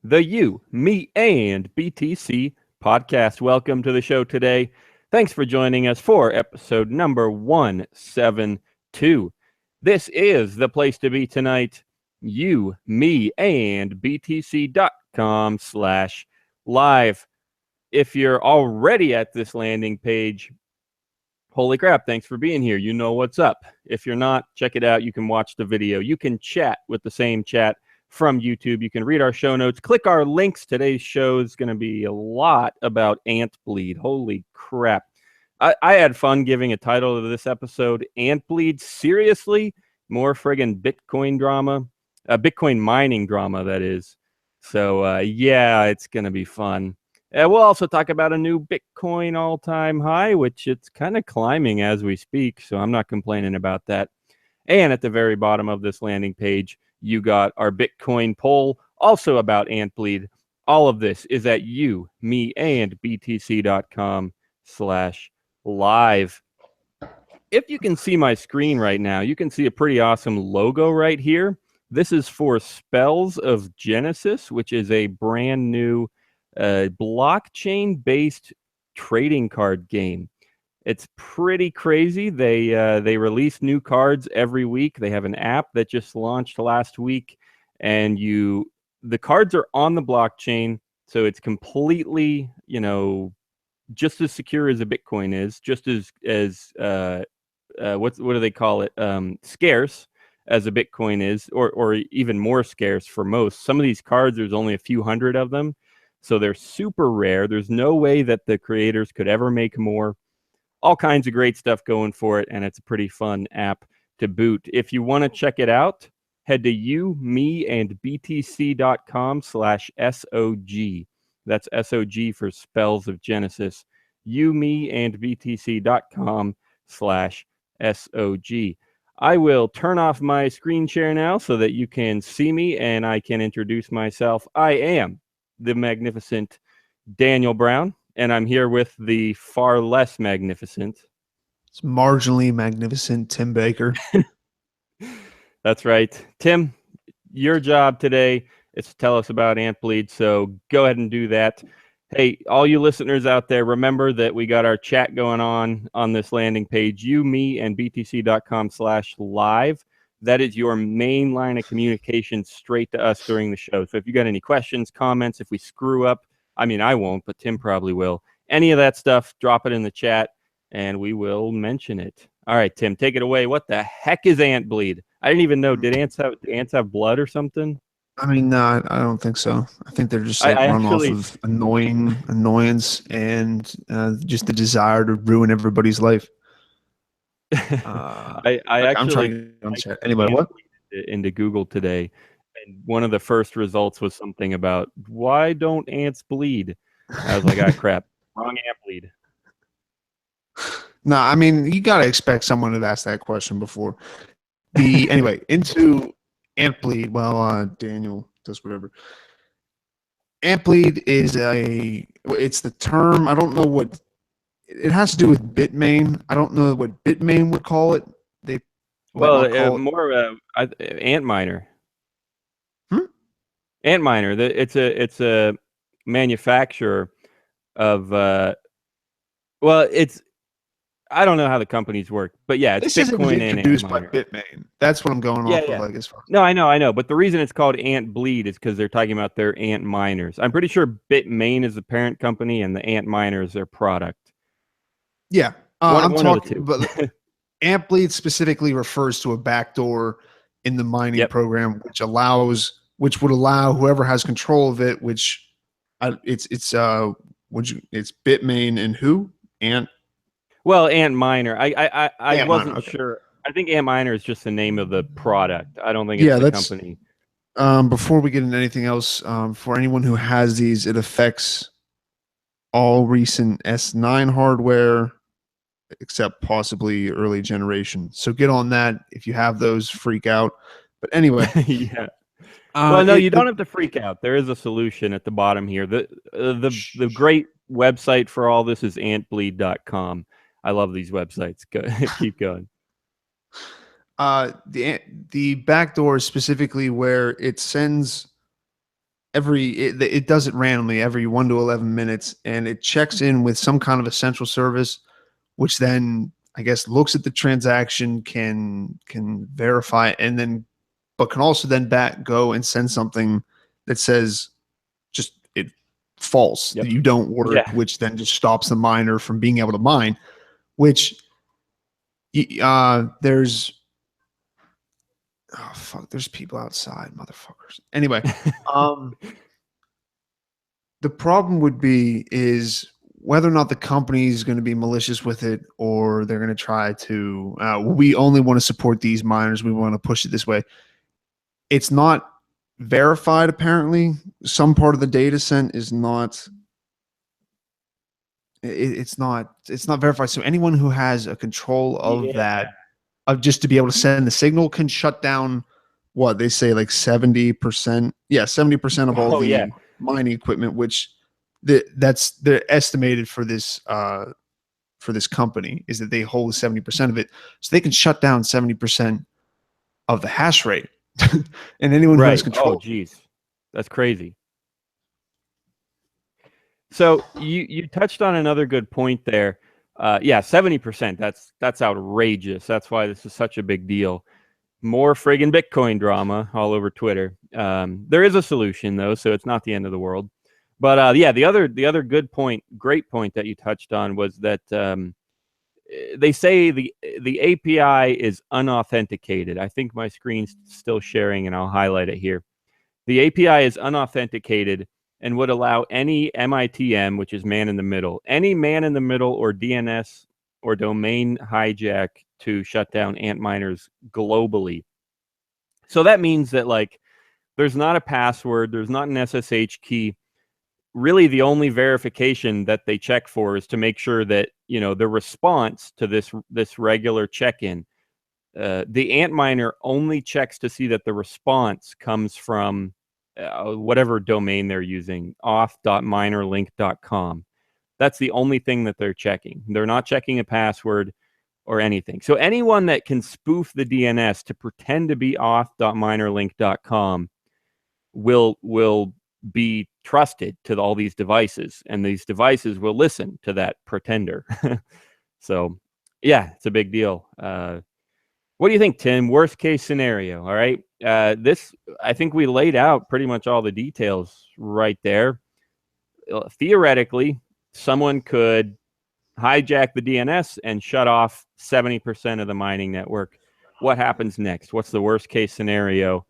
the You, Me, and BTC podcast. Welcome to the show today. Thanks for joining us for episode number 172. This is the place to be tonight. You, Me, and BTC.com/live. If you're already at this landing page, holy crap, thanks for being here. You know what's up. If you're not, check it out. You can watch the video. You can chat with the same chat from YouTube. You can read our show notes. Click our links. Today's show is going to be a lot about Antbleed. Holy crap. I had fun giving a title to this episode. Antbleed, seriously? More friggin' Bitcoin drama? Bitcoin mining drama, that is. So, yeah, it's going to be fun. We'll also talk about a new Bitcoin all-time high, which it's kind of climbing as we speak, so I'm not complaining about that. And at the very bottom of this landing page, you got our Bitcoin poll, also about Antbleed. All of this is at you, me, and BTC.com/live. If you can see my screen right now, you can see a pretty awesome logo right here. This is for Spells of Genesis, which is a brand new blockchain-based trading card game. It's pretty crazy. They release new cards every week. They have an app that just launched last week, and the cards are on the blockchain, so it's completely, just as secure as a Bitcoin is, just as what do they call it? Scarce as a Bitcoin is, or even more scarce for most. Some of these cards, there's only a few hundred of them. So they're super rare. There's no way that the creators could ever make more. All kinds of great stuff going for it, and it's a pretty fun app to boot. If you want to check it out, head to you, me, and BTC.com/SOG. That's SOG for Spells of Genesis. You, me, and BTC.com/SOG. I will turn off my screen share now so that you can see me and I can introduce myself. I am the magnificent Daniel Brown, and I'm here with the far less magnificent. It's marginally magnificent Tim Baker. That's right. Tim, your job today is to tell us about Antbleed, so go ahead and do that. Hey, all you listeners out there, remember that we got our chat going on this landing page, you, me, and BTC.com/live. That is your main line of communication straight to us during the show. So if you got any questions, comments, if we screw up, I mean, I won't, but Tim probably will. Any of that stuff, drop it in the chat, and we will mention it. All right, Tim, take it away. What the heck is Antbleed? I didn't even know. Did ants have blood or something? I mean, no, I don't think so. I think they're just like run off of annoyance and just the desire to ruin everybody's life. I'm trying to chat. Anyway, what? Into Google today, and one of the first results was something about why don't ants bleed? I was like, ah, crap, wrong ant bleed. No, I mean, you gotta expect someone to ask that question before. Anyway, into Antbleed. Well, Daniel does whatever. Antbleed is it's the term. I don't know what it has to do with Bitmain. I don't know what Bitmain would call it. More Antminer. Antminer. It's a manufacturer of I don't know how the companies work, but yeah, it's Bitcoin and introduced by Bitmain. That's what I'm going off of. Like, as far no, I know. But the reason it's called Antbleed is because they're talking about their Antminers. I'm pretty sure Bitmain is the parent company and the Antminer is their product. Yeah, I'm talking, but Antbleed specifically refers to a backdoor in the mining program, which would allow whoever has control of it, it's Bitmain and who? Antminer. I wasn't sure. I think Antminer is just the name of the product. I don't think it's the company. Before we get into anything else, for anyone who has these, it affects all recent S9 hardware, except possibly early generation. So get on that. If you have those, freak out. But anyway. Yeah. Well, no, you don't have to freak out. There is a solution at the bottom here. The great website for all this is antbleed.com. I love these websites. Keep going. The backdoor is specifically where it sends it does it randomly every 1 to 11 minutes, and it checks in with some kind of a central service, which then I guess looks at the transaction, can verify, and then but can also then go and send something that says just it false, Yep. that you don't work, Yeah. which then just stops the miner from being able to mine. Which there's oh fuck, there's people outside, motherfuckers. Anyway, the problem would be is whether or not the company is going to be malicious with it, or they're going to try to we only want to support these miners, we want to push it this way. It's not verified. Apparently some part of the data sent is not it's not verified, so anyone who has a control of that, of just to be able to send the signal, can shut down what they say, like 70%. Yeah, 70% of all the mining equipment, which that's they're estimated for this company, is that they hold 70% of it, so they can shut down 70% of the hash rate. And anyone who has control. Oh, geez, that's crazy. So you touched on another good point there. Yeah, 70%. That's outrageous. That's why this is such a big deal. More friggin' Bitcoin drama all over Twitter. There is a solution though, so it's not the end of the world. But yeah, the other good point, great point that you touched on was that they say the API is unauthenticated. I think my screen's still sharing, and I'll highlight it here. The API is unauthenticated and would allow any MITM, which is man in the middle, any man in the middle or DNS or domain hijack to shut down Antminers globally. So that means that, like, there's not a password, there's not an SSH key. Really, the only verification that they check for is to make sure that, you know, the response to this regular check-in, the Antminer only checks to see that the response comes from whatever domain they're using, auth.minerlink.com. That's the only thing that they're checking. They're not checking a password or anything. So anyone that can spoof the DNS to pretend to be auth.minerlink.com will be trusted to all these devices, and these devices will listen to that pretender. So yeah, it's a big deal. What do you think, Tim? Worst case scenario. All right. This, I think we laid out pretty much all the details right there. Theoretically, someone could hijack the DNS and shut off 70% of the mining network. What happens next? What's the worst case scenario?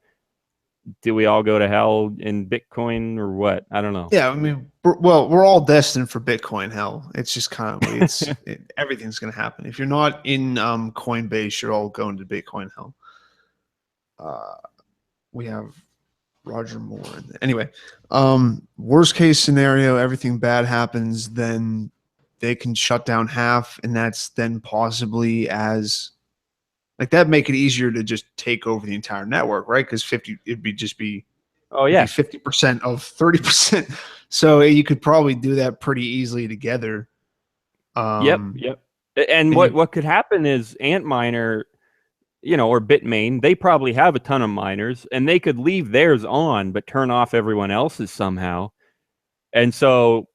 Do we all go to hell in Bitcoin or what? I don't know. Yeah, I mean, we're all destined for Bitcoin hell. It's just kind of everything's going to happen. If you're not in Coinbase, you're all going to Bitcoin hell. We have Roger Moore. Anyway, worst case scenario, everything bad happens, then they can shut down half, and that's then possibly as like that make it easier to just take over the entire network, right? Because 50, it'd be 50% of 30%. So you could probably do that pretty easily together. Yep. And what could happen is Antminer, you know, or Bitmain, they probably have a ton of miners, and they could leave theirs on but turn off everyone else's somehow. And so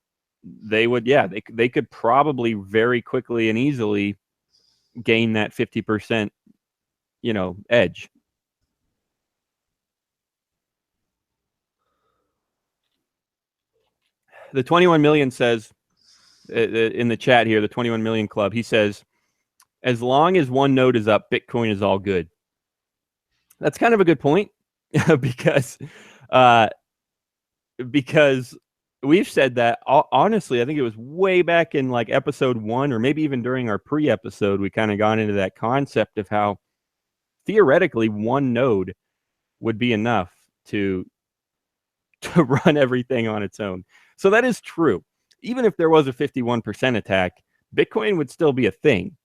they would, they could probably very quickly and easily gain that 50%, you know, edge. The 21 million says in the chat here, the 21 million club, he says, as long as one node is up, Bitcoin is all good. That's kind of a good point because we've said that, honestly, I think it was way back in like episode 1, or maybe even during our pre-episode, we kind of got into that concept of how theoretically one node would be enough to run everything on its own. So that is true. Even if there was a 51% attack, Bitcoin would still be a thing.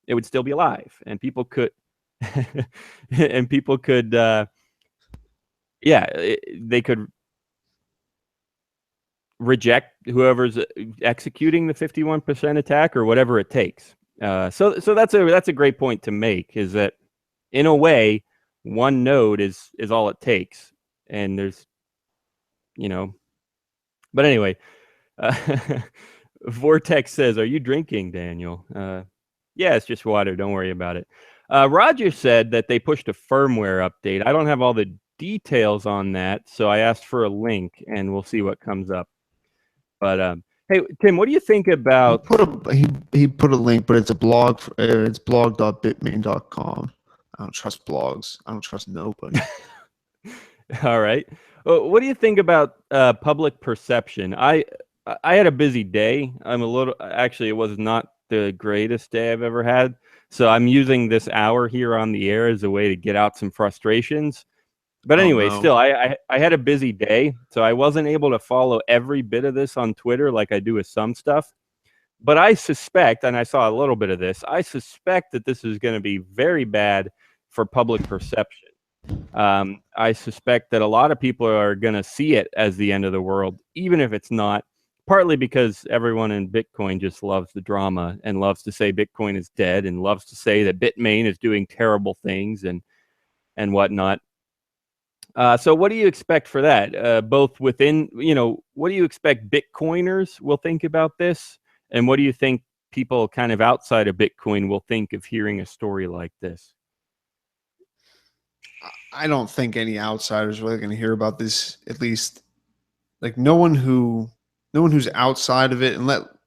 It would still be alive, and people could they could reject whoever's executing the 51% attack or whatever it takes. So that's a great point to make, is that in a way, one node is all it takes, and there's you know. But anyway, Vortex says, "Are you drinking, Daniel?" Yeah, it's just water. Don't worry about it. Roger said that they pushed a firmware update. I don't have all the details on that, so I asked for a link, and we'll see what comes up. But hey, Tim, what do you think about? He put a link, but it's a blog. It's blog.bitmain.com. I don't trust blogs. I don't trust nobody. All right. What do you think about public perception? I had a busy day. Actually, it was not the greatest day I've ever had. So I'm using this hour here on the air as a way to get out some frustrations. But anyway, still, I had a busy day, so I wasn't able to follow every bit of this on Twitter like I do with some stuff. But I suspect, and I saw a little bit of this, I suspect that this is going to be very bad for public perception. I suspect that a lot of people are going to see it as the end of the world, even if it's not, partly because everyone in Bitcoin just loves the drama and loves to say Bitcoin is dead and loves to say that Bitmain is doing terrible things and whatnot. So what do you expect for that? Both within, what do you expect Bitcoiners will think about this? And what do you think people kind of outside of Bitcoin will think of hearing a story like this? I don't think any outsiders are really going to hear about this. At least, like no one who's outside of it,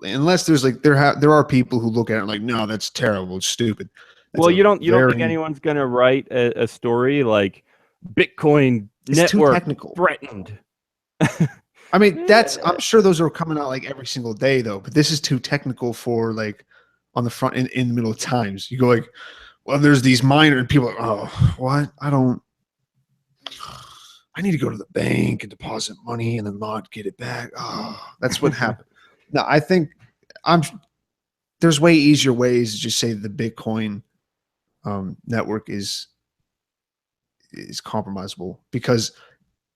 unless there's like there are people who look at it like, no, that's terrible, it's stupid. That's well, you don't think anyone's going to write a story like Bitcoin network threatened? I mean, I'm sure those are coming out like every single day though, but this is too technical for like on the front in the middle of times. You go like, well, there's these minor and people are, oh, what? I need to go to the bank and deposit money and then not get it back. Oh, that's what happened. No, I think there's way easier ways to just say the Bitcoin network is compromisable, because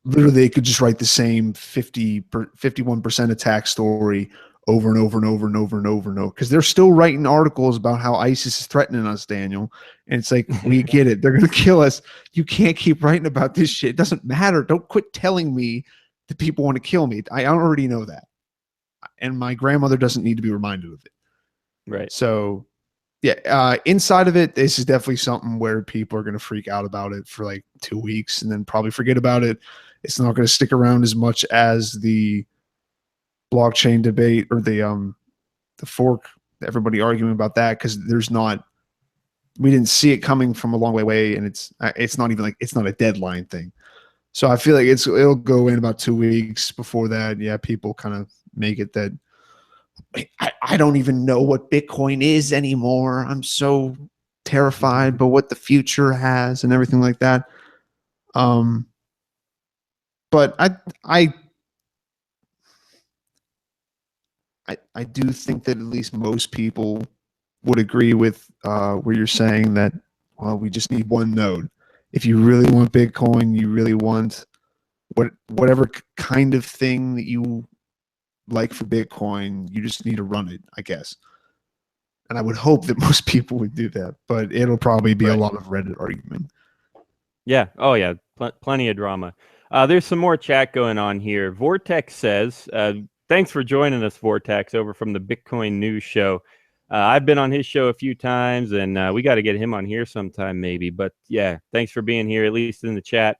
literally they could just write the same 51% attack story over and over and over and over and over and over, because they're still writing articles about how ISIS is threatening us, Daniel. And it's like, we get it. They're going to kill us. You can't keep writing about this shit. It doesn't matter. Don't quit telling me that people want to kill me. I already know that. And my grandmother doesn't need to be reminded of it. Right. So yeah, inside of it, this is definitely something where people are going to freak out about it for like 2 weeks and then probably forget about it. It's not going to stick around as much as the blockchain debate or the fork, everybody arguing about that, because we didn't see it coming from a long way away, and it's not even like, it's not a deadline thing. So I feel like it'll go in about 2 weeks. Before that, yeah, people kind of make it that I don't even know what Bitcoin is anymore. I'm so terrified by what the future has and everything like that. But I do think that at least most people would agree with where you're saying that, well, we just need one node. If you really want Bitcoin, you really want whatever kind of thing that you like for Bitcoin, you just need to run it, I guess. And I would hope that most people would do that, but it'll probably be a lot of Reddit argument. Yeah. Oh, yeah. Plenty of drama. There's some more chat going on here. Vortex says, thanks for joining us, Vortex, over from the Bitcoin News Show. I've been on his show a few times, and we got to get him on here sometime maybe. But yeah, thanks for being here, at least in the chat.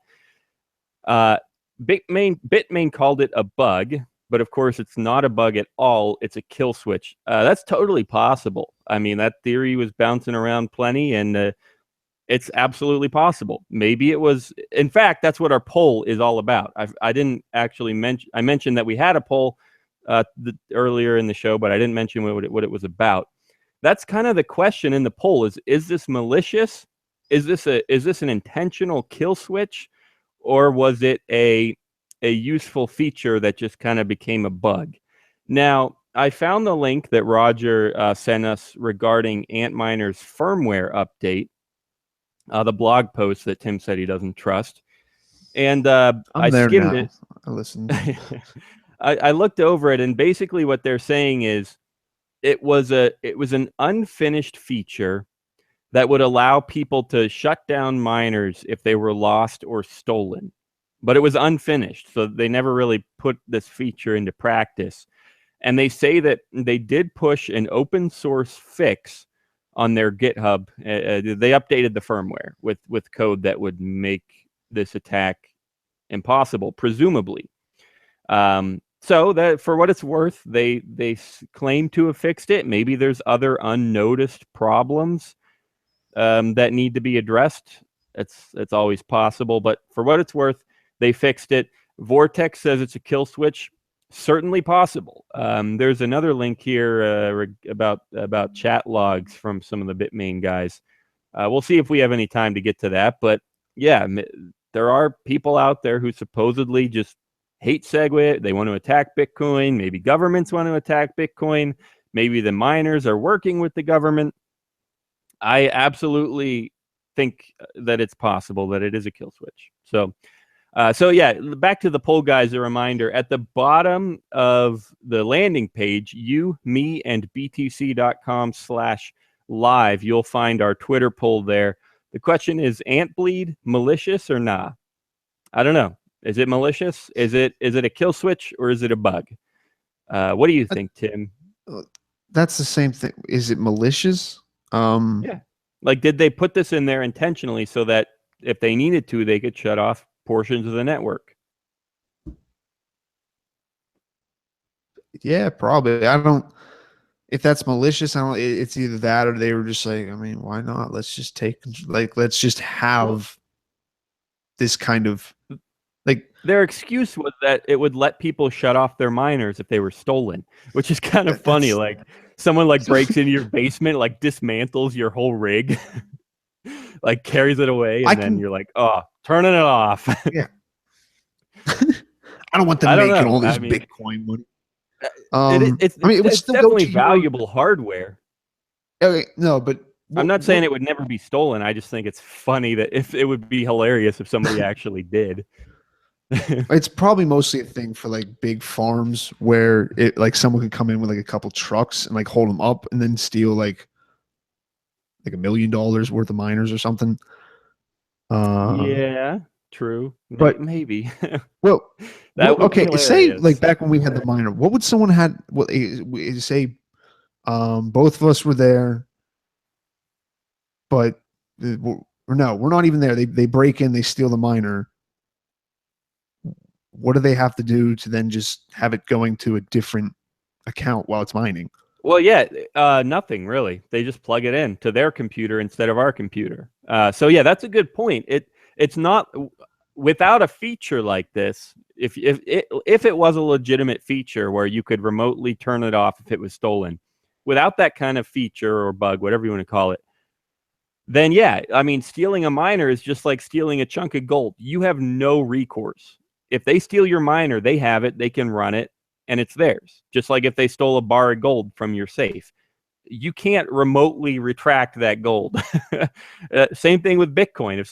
Bitmain called it a bug, but of course it's not a bug at all. It's a kill switch. That's totally possible. I mean, that theory was bouncing around plenty, and it's absolutely possible. Maybe it was. In fact, that's what our poll is all about. I didn't actually mention. I mentioned that we had a poll earlier in the show, but I didn't mention what it was about. That's kind of the question in the poll: is this malicious? Is this an intentional kill switch, or was it a useful feature that just kind of became a bug? Now, I found the link that Roger sent us regarding Antminers firmware update, the blog post that Tim said he doesn't trust. And I skimmed it. I listened. I looked over it, and basically what they're saying is it was an unfinished feature that would allow people to shut down miners if they were lost or stolen. but it was unfinished, so they never really put this feature into practice. And they say that they did push an open source fix on their GitHub. They updated the firmware with code that would make this attack impossible, presumably. So that, for what it's worth, they claim to have fixed it. Maybe there's other unnoticed problems that need to be addressed. It's always possible, but for what it's worth, they fixed it. Vortex says it's a kill switch. Certainly possible. There's another link here about chat logs from some of the Bitmain guys. We'll see if we have any time to get to that, but yeah, there are people out there who supposedly just hate SegWit. They want to attack Bitcoin. Maybe governments want to attack Bitcoin. Maybe the miners are working with the government. I absolutely think that it's possible that it is a kill switch. So yeah, back to the poll, guys. A reminder, at the bottom of the landing page, you, me, and btc.com/live, you'll find our Twitter poll there. The question is, Antbleed malicious or nah? I don't know. Is it malicious? Is it a kill switch or is it a bug? What do you think, Tim? That's the same thing. Is it malicious? Yeah. Like, did they put this in there intentionally so that if they needed to, they could shut off portions of the network? Yeah, probably. I don't. If that's malicious, I don't. It's either that or they were just like, I mean, why not? Let's just let's just have this kind of like. Their excuse was that it would let people shut off their miners if they were stolen, which is kind of funny. Like, someone like breaks into your basement, like dismantles your whole rig, like carries it away, and then you're like, oh, turning it off. Yeah. I don't want them making all this Bitcoin money. It would still definitely valuable hardware. Okay, no, but I'm not saying it would never be stolen. I just think it's funny that if it would be hilarious if somebody actually did. It's probably mostly a thing for like big farms where it like someone could come in with like a couple trucks and like hold them up and then steal like $1 million worth of miners or something. Yeah, true. But maybe. Well, okay. Say like back when we had the miner, what would someone had? What say? Both of us were there, but no, we're not even there. They break in, they steal the miner. What do they have to do to then just have it going to a different account while it's mining? Well, yeah, nothing really. They just plug it in to their computer instead of our computer. So yeah, that's a good point. It's not without a feature like this. If it was a legitimate feature where you could remotely turn it off if it was stolen, without that kind of feature or bug, whatever you want to call it, then yeah, I mean, stealing a miner is just like stealing a chunk of gold. You have no recourse. If they steal your miner, they have it, they can run it, and it's theirs. Just like if they stole a bar of gold from your safe. You can't remotely retract that gold. Same thing with Bitcoin. If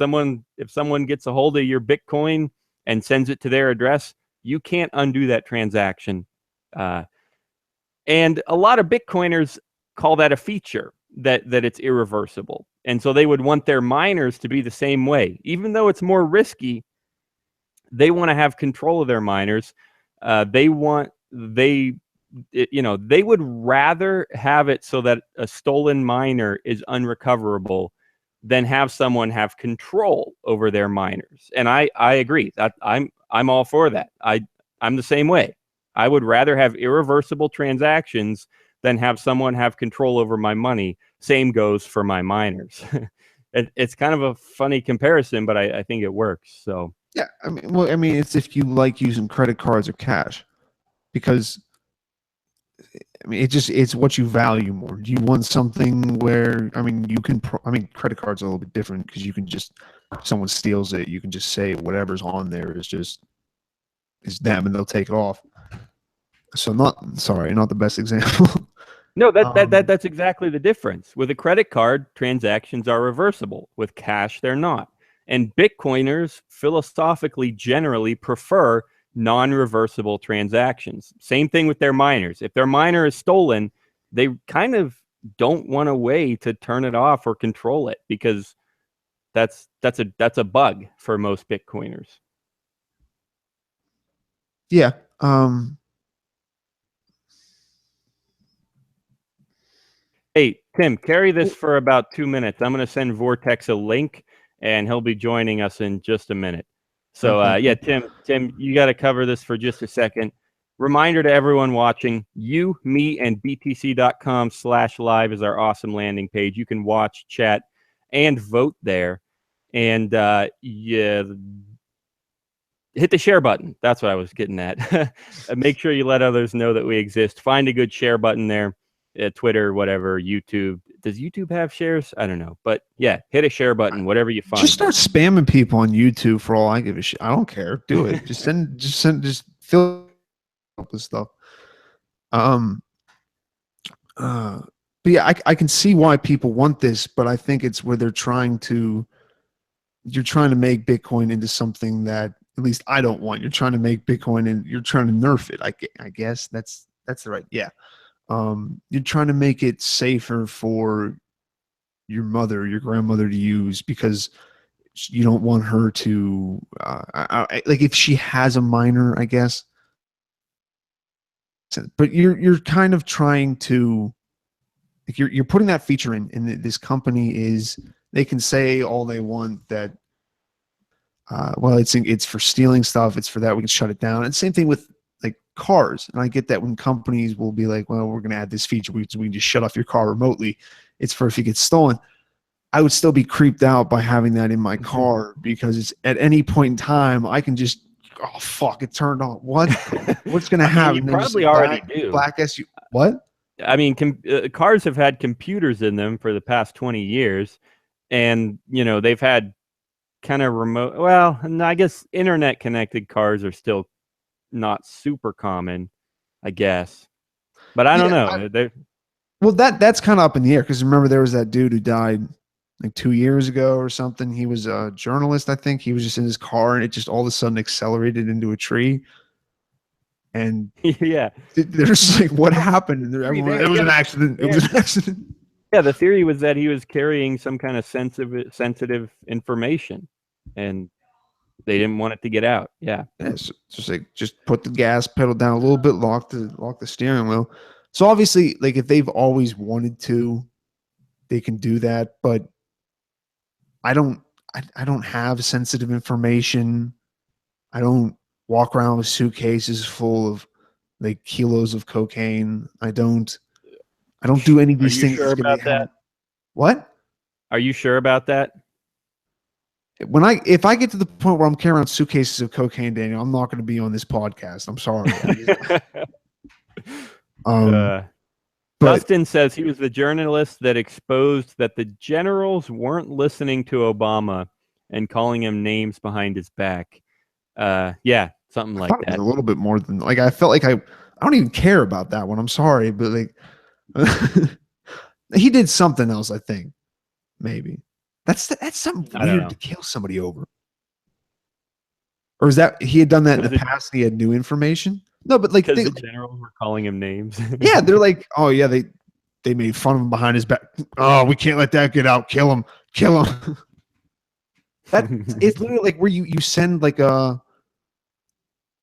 someone gets a hold of your Bitcoin and sends it to their address, you can't undo that transaction. And a lot of Bitcoiners call that a feature, that it's irreversible. And so they would want their miners to be the same way. Even though it's more risky, they want to have control of their miners. They would rather have it so that a stolen miner is unrecoverable than have someone have control over their miners. And I agree that I'm all for that. I'm the same way. I would rather have irreversible transactions than have someone have control over my money. Same goes for my miners. It's kind of a funny comparison, but I think it works. So yeah, I mean, it's if you like using credit cards or cash, because I mean, it's what you value more. Do you want something where, I mean, credit cards are a little bit different because you can just, if someone steals it, you can just say whatever's on there is them and they'll take it off. So not the best example. No, that's exactly the difference. With a credit card, transactions are reversible. With cash, they're not. And Bitcoiners philosophically generally prefer non-reversible transactions. Same thing with their miners. If their miner is stolen, they kind of don't want a way to turn it off or control it, because that's a bug for most Bitcoiners. Yeah. Hey, Tim, carry this for about 2 minutes. I'm going to send Vortex a link, and he'll be joining us in just a minute. So, Okay. yeah, Tim, you got to cover this for just a second. Reminder to everyone watching, you, me, and btc.com/live is our awesome landing page. You can watch, chat, and vote there. And yeah, hit the share button. That's what I was getting at. Make sure you let others know that we exist. Find a good share button there. Twitter, whatever, YouTube. Does YouTube have shares? I don't know. But yeah, hit a share button, whatever you find. Just start spamming people on YouTube for all I give a shit. I don't care. Do it. just fill up with stuff. But yeah, I can see why people want this, but I think it's where you're trying to make Bitcoin into something that at least I don't want. You're trying to make Bitcoin and you're trying to nerf it. I guess that's the right. Yeah. You're trying to make it safer for your mother, your grandmother to use because you don't want her to like if she has a miner, I guess. But you're kind of trying to like you're putting that feature in, and this company is they can say all they want that well it's for stealing stuff, it's for that, we can shut it down. And same thing with like cars. And I get that when companies will be like, well, we're going to add this feature, we can just shut off your car remotely. It's for if it gets stolen. I would still be creeped out by having that in my car because it's at any point in time I can just, oh fuck, it turned on. What's going to happen? You probably already do. Black SU. What? I mean, cars have had computers in them for the past 20 years, and you know they've had kind of remote. Well, I guess internet connected cars are still not super common, I guess. But I don't know. Well, that's kind of up in the air because remember there was that dude who died like 2 years ago or something. He was a journalist, I think. He was just in his car and it just all of a sudden accelerated into a tree. And yeah, there's like, what happened? And it was an accident. It was an accident. Yeah, the theory was that he was carrying some kind of sensitive information, and they didn't want it to get out. Yeah, it's just like just put the gas pedal down a little bit, lock the steering wheel. So obviously, like if they've always wanted to, they can do that. But I don't have sensitive information. I don't walk around with suitcases full of like kilos of cocaine. I don't do any of these things. Are you sure about that? What? Are you sure about that? If I get to the point where I'm carrying around suitcases of cocaine, Daniel, I'm not going to be on this podcast. I'm sorry. Dustin says he was the journalist that exposed that the generals weren't listening to Obama and calling him names behind his back. Yeah, something like that. A little bit more than like I felt like I don't even care about that one. I'm sorry, but like he did something else. I think maybe that's something weird to kill somebody over. Or is that he had done that in the past? And he had new information. No, but like the generals were calling him names. Yeah, they're like, oh yeah, they made fun of him behind his back. Oh, we can't let that get out. Kill him. That it's literally like where you send like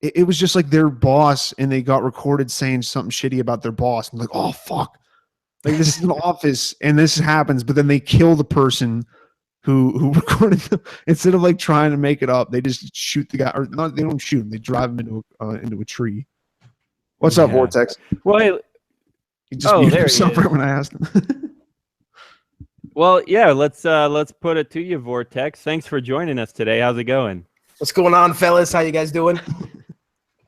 it was just like their boss and they got recorded saying something shitty about their boss and like, oh fuck, like this is an office and this happens, but then they kill the person who recorded them instead of like trying to make it up. They just shoot the guy, or not. They don't shoot him. They drive him into a tree. What's up, Vortex? Well, he just muted himself right when I asked him. Well, yeah, let's put it to you, Vortex. Thanks for joining us today. How's it going? What's going on, fellas? How you guys doing?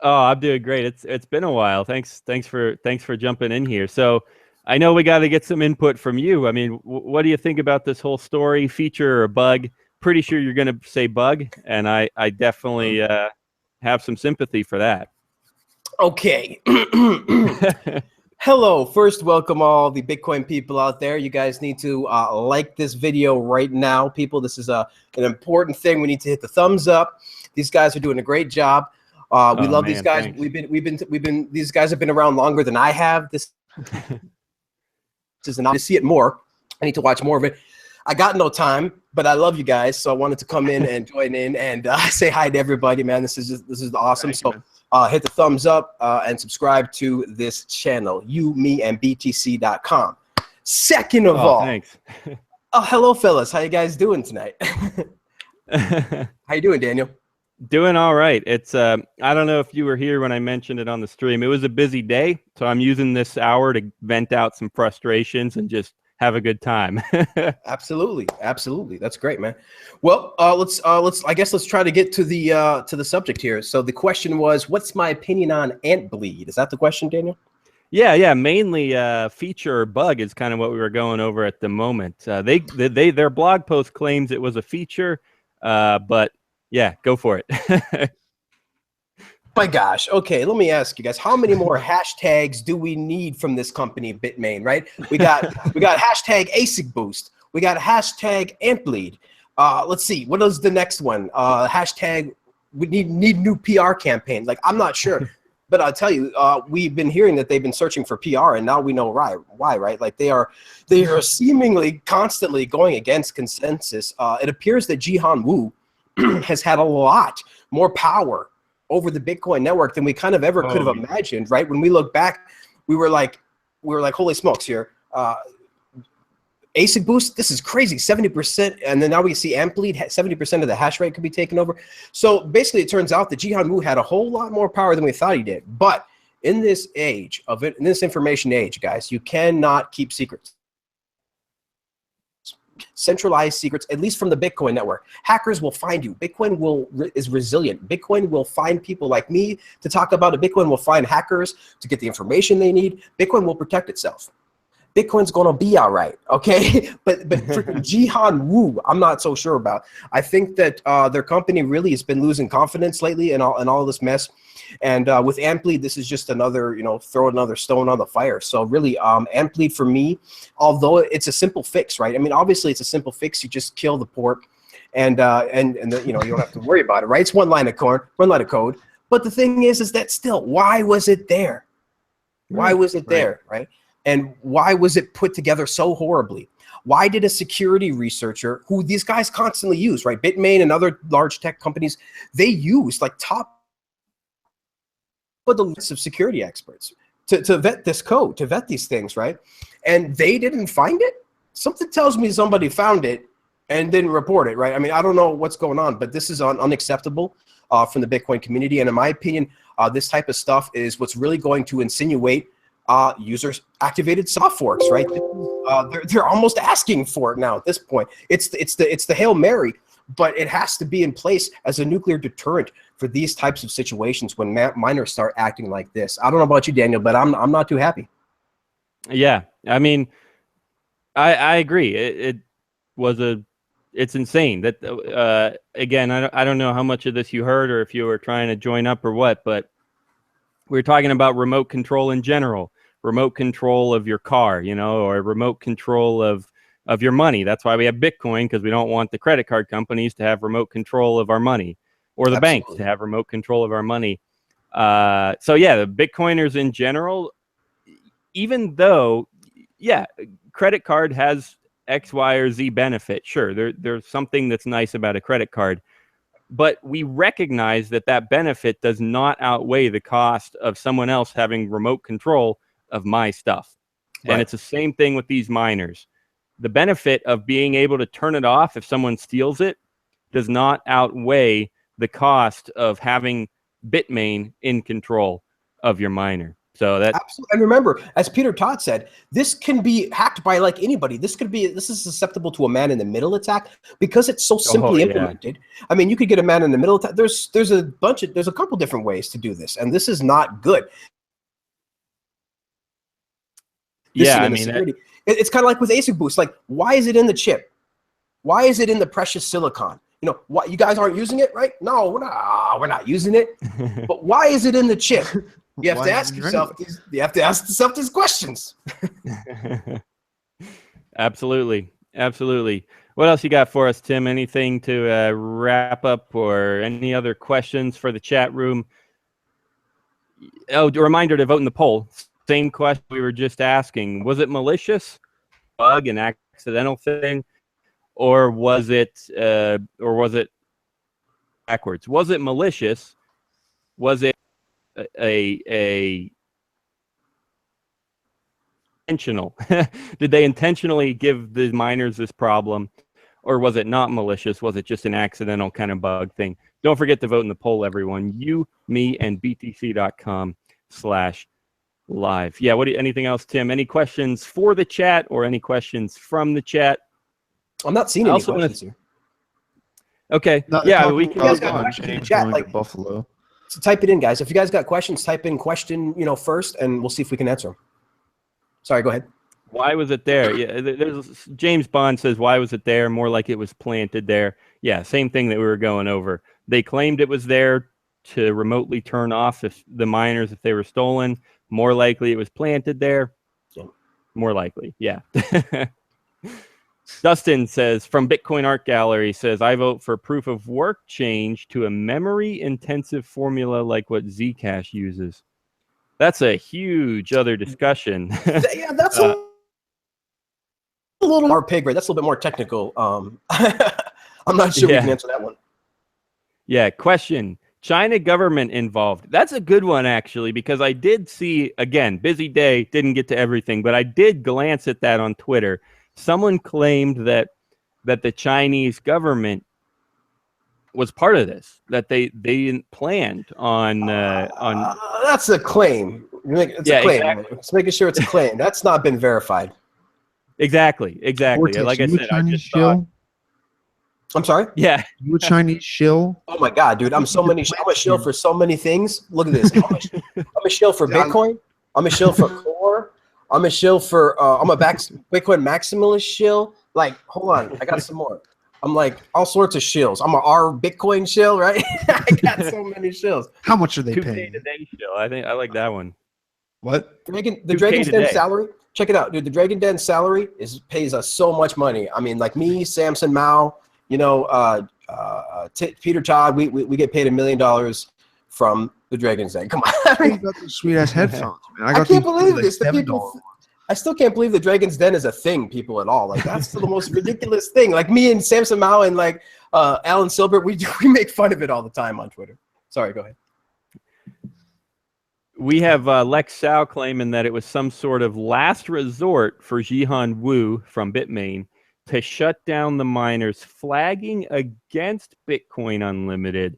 Oh, I'm doing great. It's been a while. Thanks for jumping in here. So I know we got to get some input from you. I mean, what do you think about this whole story, feature or bug? Pretty sure you're going to say bug, and I definitely have some sympathy for that. Okay. Hello. First, welcome all the Bitcoin people out there. You guys need to like this video right now, people. This is an important thing. We need to hit the thumbs up. These guys are doing a great job. We love these guys. Thanks. We've been. These guys have been around longer than I have. This is an to see it more. I need to watch more of it. I got no time, but I love you guys, so I wanted to come in and join in and say hi to everybody, man. This is awesome. Thank you, So hit the thumbs up and subscribe to this channel, youmeandbtc.com. Second of all, thanks. hello, fellas. How you guys doing tonight? How you doing, Daniel? Doing all right. It's I don't know if you were here when I mentioned it on the stream. It was a busy day, so I'm using this hour to vent out some frustrations and just have a good time. Absolutely, absolutely. That's great, man. Well, let's try to get to the subject here. So the question was, what's my opinion on Antbleed? Is that the question, Daniel? Yeah. Mainly feature or bug is kind of what we were going over at the moment. Their blog post claims it was a feature, but yeah, go for it. My gosh. Okay, let me ask you guys, how many more hashtags do we need from this company, Bitmain, right? We got hashtag ASIC boost. We got hashtag Antbleed. Let's see, what is the next one? Hashtag we need new PR campaign. Like, I'm not sure. But I'll tell you, we've been hearing that they've been searching for PR, and now we know why, right? Like they are seemingly constantly going against consensus. It appears that Jihan Wu has had a lot more power over the Bitcoin network than we kind of ever could have imagined, right? When we look back, we were like, holy smokes here. ASIC boost, this is crazy, 70%. And then now we see Antbleed, 70% of the hash rate could be taken over. So basically it turns out that Jihan Wu had a whole lot more power than we thought he did. But in this age of it, in this information age, guys, you cannot keep secrets. Centralized secrets, at least from the Bitcoin network. Hackers will find you. Bitcoin is resilient. Bitcoin will find people like me to talk about it. Bitcoin will find hackers to get the information they need. Bitcoin will protect itself. Bitcoin's gonna be all right, okay? but freaking Jihan Wu, I'm not so sure about. I think that their company really has been losing confidence lately in all this mess. And with Antbleed, this is just another, throw another stone on the fire. So really, Antbleed for me, although it's a simple fix, right? I mean, obviously it's a simple fix. You just kill the port, and you don't have to worry about it, right? It's one line of code. But the thing is that still, why was it there? Why was it there, right? And why was it put together so horribly? Why did a security researcher, who these guys constantly use, right? Bitmain and other large tech companies, they use like top of the list of security experts to vet this code, to vet these things, right? And they didn't find it? Something tells me somebody found it and didn't report it, right? I mean, I don't know what's going on, but this is unacceptable from the Bitcoin community. And in my opinion, this type of stuff is what's really going to insinuate users activated soft forks, right? They're almost asking for it now at this point. It's the Hail Mary, but it has to be in place as a nuclear deterrent for these types of situations when miners start acting like this. I don't know about you, Daniel, but I'm not too happy. Yeah, I mean, I agree. It's insane that again, I don't know how much of this you heard or if you were trying to join up or what, but we're talking about remote control in general, remote control of your car, or remote control of your money. That's why we have Bitcoin, because we don't want the credit card companies to have remote control of our money, or the banks to have remote control of our money. So yeah, the Bitcoiners in general, even though, yeah, credit card has X, Y, or Z benefit. Sure, there's something that's nice about a credit card. But we recognize that benefit does not outweigh the cost of someone else having remote control of my stuff. Right. And it's the same thing with these miners. The benefit of being able to turn it off if someone steals it does not outweigh the cost of having Bitmain in control of your miner. So that absolutely. And remember, as Peter Todd said, this can be hacked by like anybody. This is susceptible to a man-in-the-middle attack because it's so simply implemented. I mean, you could get a man-in-the-middle attack. There's a couple different ways to do this, and this is not good. Yeah, I mean, it's kind of like with ASIC boost. Like, why is it in the chip? Why is it in the precious silicon? What, you guys aren't using it, right? No, we're not using it. But why is it in the chip? You have to ask yourself. You have to ask yourself these questions. Absolutely. What else you got for us, Tim? Anything to wrap up, or any other questions for the chat room? Oh, a reminder to vote in the poll. Same question we were just asking. Was it malicious, bug, an accidental thing? or was it backwards? Was it malicious? Was it a intentional? Did they intentionally give the miners this problem, or was it not malicious? Was it just an accidental kind of bug thing? Don't forget to vote in the poll, everyone. You, me, and btc.com/live. Yeah. Anything else, Tim? Any questions for the chat or any questions from the chat? I'm not seeing any questions here. Okay. No, yeah, talking we can about got questions in the James chat, going like- to Buffalo. So type it in, guys. If you guys got questions, type in question, first, and we'll see if we can answer them. Sorry, go ahead. Why was it there? Yeah, there's James Bond says, why was it there? More like it was planted there. Yeah, same thing that we were going over. They claimed it was there to remotely turn off if the miners if they were stolen. More likely it was planted there. Yeah. More likely, yeah. Dustin says, from Bitcoin Art Gallery, says, I vote for proof of work change to a memory-intensive formula like what Zcash uses. That's a huge other discussion. Yeah, that's a little more pig grade. That's a little bit more technical. I'm not sure we can answer that one. Yeah, question. China government involved. That's a good one, actually, because I did see, again, busy day, didn't get to everything, but I did glance at that on Twitter. Someone claimed that the Chinese government was part of this, that they planned on That's a claim. It's a claim. Exactly. It's making sure it's a claim. That's not been verified. Exactly. Vortex, Like I you a said, Chinese I just thought, shill? I'm sorry? yeah. You a Chinese shill? Oh my God, dude. I'm a shill for so many things. Look at this. I'm a shill for Bitcoin. I'm a shill for Core. I'm a shill for I'm a Bitcoin maximalist shill. Like, hold on, I got some more. I'm like all sorts of shills. I'm a R Bitcoin shill, right? I got so many shills. How much are they 2K paying? today still. I think I like that one. What? The 2K Dragon's Den today. salary. Check it out, dude. The Dragon Den salary pays us so much money. I mean, like me, Samson Mao, Peter Todd, we get paid $1 million from the Dragon's Den. Come on. You got those sweet ass headphones, man. I can't believe this. The $7 people, I still can't believe the Dragon's Den is a thing, people, at all. Like, that's the most ridiculous thing. Like, me and Samson Mao and like Alan Silbert, we make fun of it all the time on Twitter. Sorry, go ahead. We have Lex Sao claiming that it was some sort of last resort for Jihan Wu from Bitmain to shut down the miners, flagging against Bitcoin Unlimited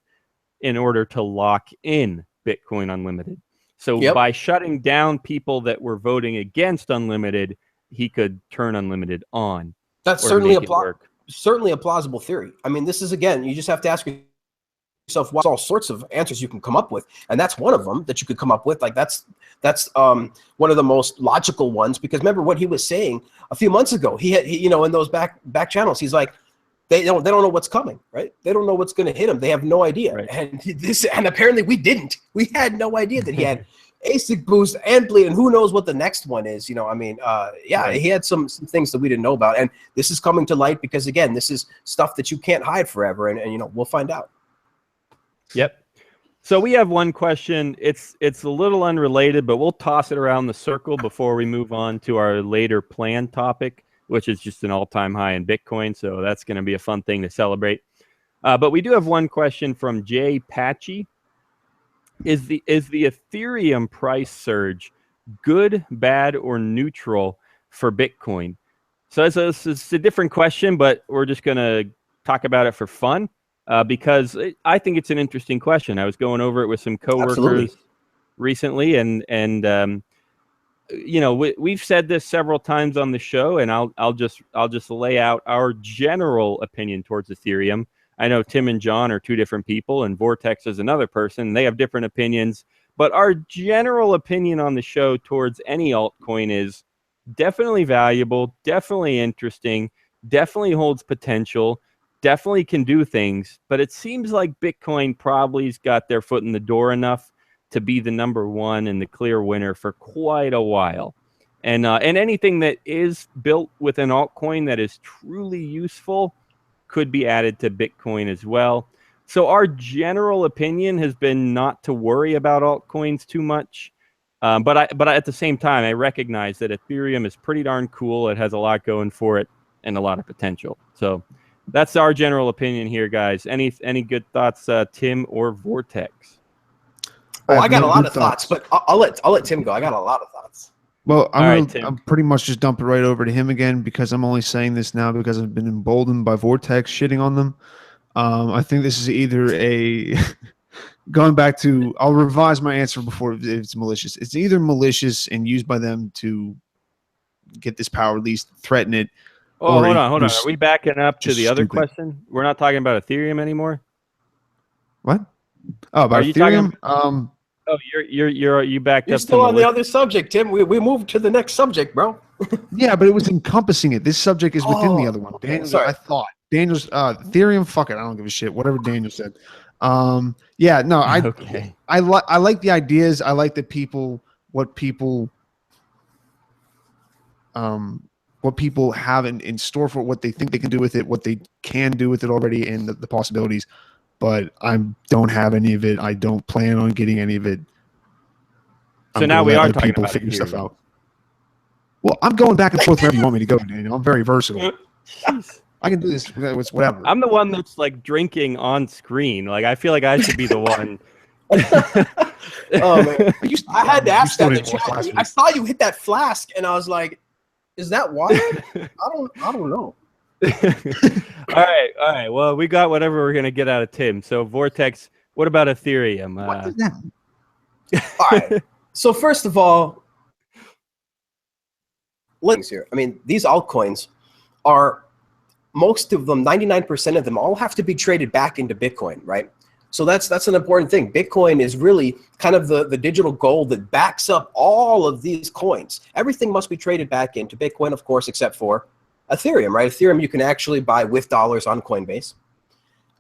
in order to lock in Bitcoin Unlimited. So by shutting down people that were voting against Unlimited, he could turn Unlimited on. That's certainly a plausible theory. I mean, this is, again, you just have to ask yourself what all sorts of answers you can come up with, and that's one of them that you could come up with. Like, that's one of the most logical ones, because remember what he was saying a few months ago. He had in those back channels, he's like, they don't know what's coming, right? They don't know what's going to hit them. They have no idea. Right. And apparently we didn't. We had no idea that he had ASIC boost, Antbleed, and who knows what the next one is. He had some things that we didn't know about, and this is coming to light because, again, this is stuff that you can't hide forever, and we'll find out. Yep. So we have one question. It's a little unrelated, but we'll toss it around the circle before we move on to our later planned topic, which is just an all-time high in Bitcoin. So that's going to be a fun thing to celebrate. But we do have one question from Jay Patchy. Is the Ethereum price surge good, bad, or neutral for Bitcoin? So it's a different question, but we're just going to talk about it for fun. Because I think it's an interesting question. I was going over it with some coworkers recently, and we've said this several times on the show, and I'll just lay out our general opinion towards Ethereum. I know Tim and John are two different people, and Vortex is another person. They have different opinions, but our general opinion on the show towards any altcoin is definitely valuable, definitely interesting, definitely holds potential. Definitely can do things, but it seems like Bitcoin probably's got their foot in the door enough to be the number one and the clear winner for quite a while. And anything that is built with an altcoin that is truly useful could be added to Bitcoin as well. So our general opinion has been not to worry about altcoins too much. But at the same time, I recognize that Ethereum is pretty darn cool. It has a lot going for it. and a lot of potential. So that's our general opinion here, guys. Any good thoughts, Tim or Vortex? Oh, I got a lot of thoughts, but I'll let Tim go. I got a lot of thoughts. Well, Tim. I'm pretty much just dump it right over to him again, because I'm only saying this now because I've been emboldened by Vortex shitting on them. I think this is either a going back to, I'll revise my answer before if it's malicious. It's either malicious and used by them to get this power released, threaten it. Oh, hold on. Are we backing up to the other stupid. question? We're not talking about Ethereum anymore. What? Oh, about Ethereum? Oh, you backed You're up. still on the other subject, Tim. We moved to the next subject, bro. Yeah, but it was encompassing it. This subject is within the other one. Daniel's, I thought. Daniel's Ethereum, fuck it. I don't give a shit. Whatever Daniel said. Yeah, no, I like the ideas. I like the people, what people have in store for what they think they can do with it, what they can do with it already, and the possibilities. But I don't have any of it. I don't plan on getting any of it. So now we are talking people about figure stuff out. Well, I'm going back and forth wherever you want me to go, Daniel. I'm very versatile. I can do this with whatever. I'm the one that's like drinking on screen. Like I feel like I should be the one. Oh man, I had to ask that in the chat. I saw you hit that flask, and I was like, "Is that water?" I don't know. All right. Well, we got whatever we're gonna get out of Tim. So Vortex, what about Ethereum? What is that? All right. So first of all, let's here. I mean, these altcoins are, most of them, 99% of them, all have to be traded back into Bitcoin, right? So that's an important thing. Bitcoin is really kind of the digital gold that backs up all of these coins. Everything must be traded back into Bitcoin, of course, except for Ethereum, right? Ethereum you can actually buy with dollars on Coinbase.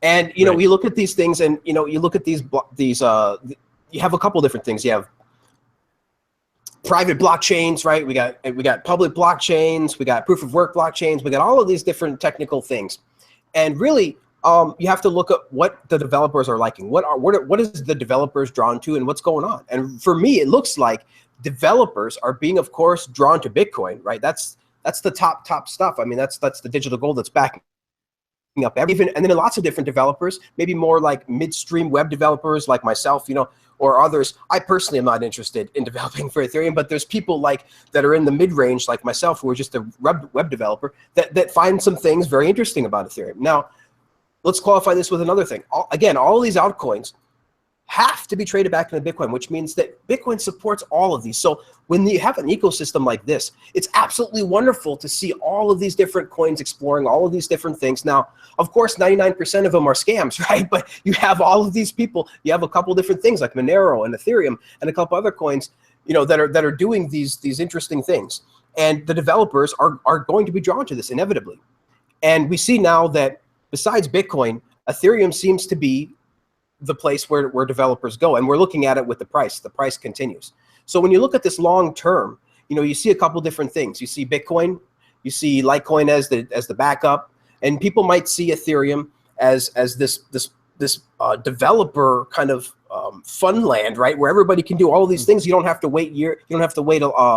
And, you know, we look at these things, and, you know, you look at these you have a couple different things. You have private blockchains, right? We got public blockchains, we got proof of work blockchains, we got all of these different technical things. And really, you have to look at what the developers are liking. What is the developers drawn to, and what's going on? And for me, it looks like developers are being, of course, drawn to Bitcoin, right? That's the top stuff. I mean, that's the digital gold that's backing up everything. And then lots of different developers, maybe more like midstream web developers like myself, you know, or others. I personally am not interested in developing for Ethereum, but there's people like that are in the mid-range like myself, who are just a web developer that find some things very interesting about Ethereum. Now, let's qualify this with another thing. Again, all of these altcoins have to be traded back into Bitcoin, which means that Bitcoin supports all of these. So when you have an ecosystem like this, it's absolutely wonderful to see all of these different coins exploring all of these different things. Now, of course, 99% of them are scams, right? But you have all of these people. You have a couple different things like Monero and Ethereum and a couple other coins, you know, that are doing these interesting things. And the developers are going to be drawn to this inevitably. And we see now that besides Bitcoin, Ethereum seems to be the place where developers go, and we're looking at it with the price. The price continues. So when you look at this long term, you know, you see a couple different things. You see Bitcoin, you see Litecoin as the backup, and people might see Ethereum as this developer kind of fun land, right, where everybody can do all of these things. You don't have to wait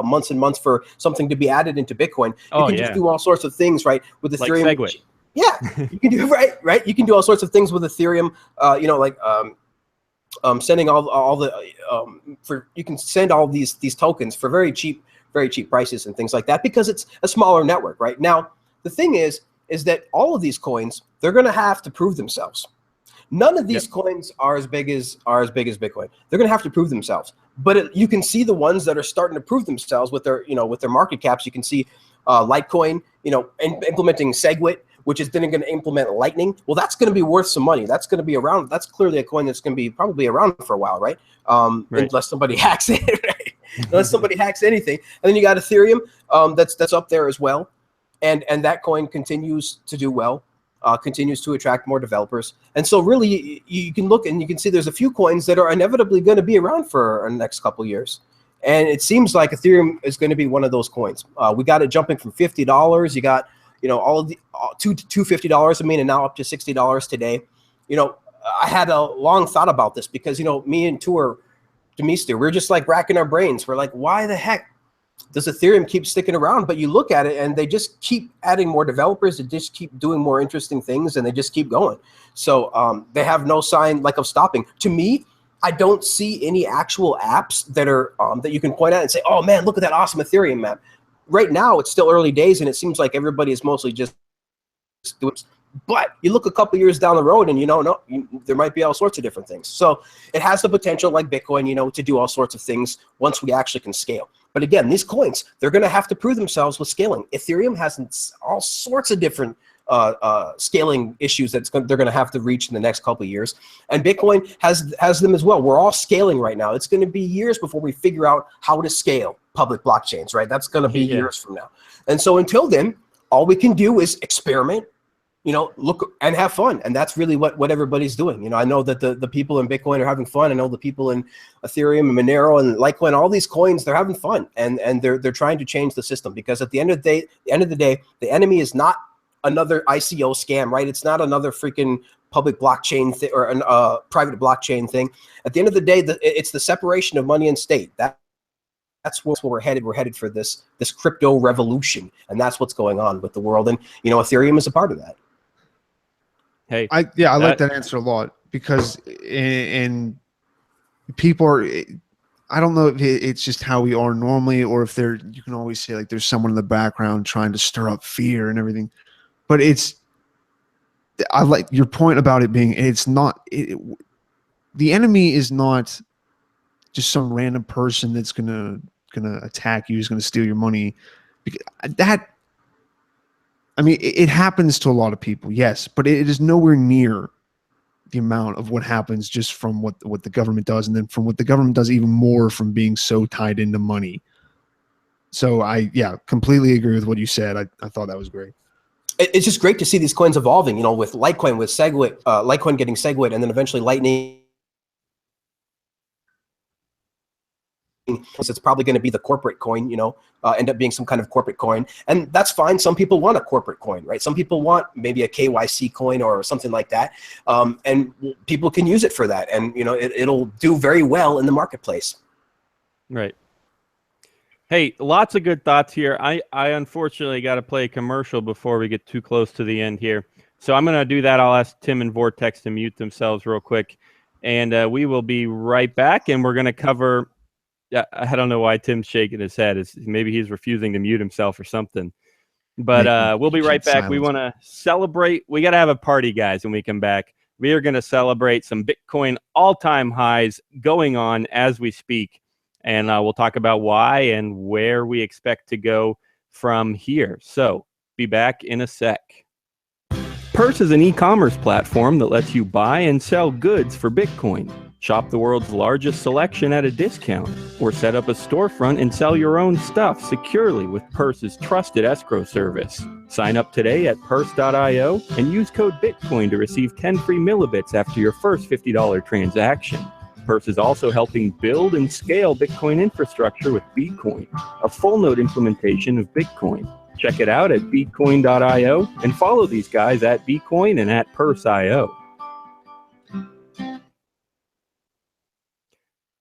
months and months for something to be added into Bitcoin. You can just do all sorts of things, right, with Ethereum. Like Segwit. Yeah, you can do right. You can do all sorts of things with Ethereum. You know, like sending all the you can send all these tokens for very cheap prices and things like that, because it's a smaller network, right? Now, the thing is that all of these coins, they're going to have to prove themselves. None of these coins are as big as Bitcoin. They're going to have to prove themselves. But you can see the ones that are starting to prove themselves with their market caps. You can see Litecoin, you know, implementing SegWit, which is then going to implement Lightning. Well, that's going to be worth some money. That's going to be around. That's clearly a coin that's going to be probably around for a while, right? Unless somebody hacks it, right? Unless somebody hacks anything. And then you got Ethereum, that's up there as well, and that coin continues to do well, continues to attract more developers. And so really, you can look and you can see there's a few coins that are inevitably going to be around for the next couple of years. And it seems like Ethereum is going to be one of those coins. We got it jumping from $50. You got, you know, all of the $250, I mean, and now up to $60 today. You know, I had a long thought about this because, you know, me and Demeister, we're just like racking our brains. We're like, why the heck does Ethereum keep sticking around? But you look at it and they just keep adding more developers. They just keep doing more interesting things and they just keep going. So they have no sign like of stopping. To me, I don't see any actual apps that are that you can point at and say, oh man, look at that awesome Ethereum map. Right now, it's still early days and it seems like everybody is mostly just doing. But you look a couple years down the road and there might be all sorts of different things. So it has the potential, like Bitcoin, to do all sorts of things once we actually can scale. But again, these coins, they're going to have to prove themselves with scaling. Ethereum has all sorts of different scaling issues they're going to have to reach in the next couple of years. And Bitcoin has them as well. We're all scaling right now. It's going to be years before we figure out how to scale public blockchains, right? That's going to be years from now. And so until then, all we can do is experiment, look and have fun. And that's really what everybody's doing. I know that the people in Bitcoin are having fun. I know the people in Ethereum and Monero and Litecoin, all these coins, they're having fun. And they're trying to change the system because at the end of the day, the enemy is not another ICO scam, right? It's not another freaking public blockchain thing or a private blockchain thing. At the end of the day, it's the separation of money and state. That's where we're headed. We're headed for this crypto revolution. And that's what's going on with the world. And, Ethereum is a part of that. Hey, I like that answer a lot because and people are. I don't know if it's just how we are normally, or if you can always say like there's someone in the background trying to stir up fear and everything. But I like your point about it being it's not. The enemy is not just some random person that's gonna attack you, who's gonna steal your money. It happens to a lot of people, yes, but it is nowhere near the amount of what happens just from what the government does, and then from what the government does even more from being so tied into money. So I completely agree with what you said. I thought that was great. It's just great to see these coins evolving, with Litecoin, with SegWit, Litecoin getting SegWit, and then eventually Lightning. It's probably going to be the corporate coin, end up being some kind of corporate coin. And that's fine. Some people want a corporate coin, right? Some people want maybe a KYC coin or something like that. And people can use it for that. And, it'll do very well in the marketplace. Right. Hey, lots of good thoughts here. I unfortunately got to play a commercial before we get too close to the end here. So I'm going to do that. I'll ask Tim and Vortex to mute themselves real quick. And we will be right back. And we're going to cover... Yeah, I don't know why Tim's shaking his head. Maybe he's refusing to mute himself or something. But we'll be right back. Silence. We want to celebrate. We got to have a party, guys, when we come back. We are going to celebrate some Bitcoin all-time highs going on as we speak. And we'll talk about why and where we expect to go from here. So be back in a sec. Purse is an e-commerce platform that lets you buy and sell goods for Bitcoin. Shop the world's largest selection at a discount, or set up a storefront and sell your own stuff securely with Purse's trusted escrow service. Sign up today at purse.io and use code Bitcoin to receive 10 free millibits after your first $50 transaction. Purse is also helping build and scale Bitcoin infrastructure with Bitcoin, a full node implementation of Bitcoin. Check it out at bitcoin.io and follow these guys at Bitcoin and at Purse.io.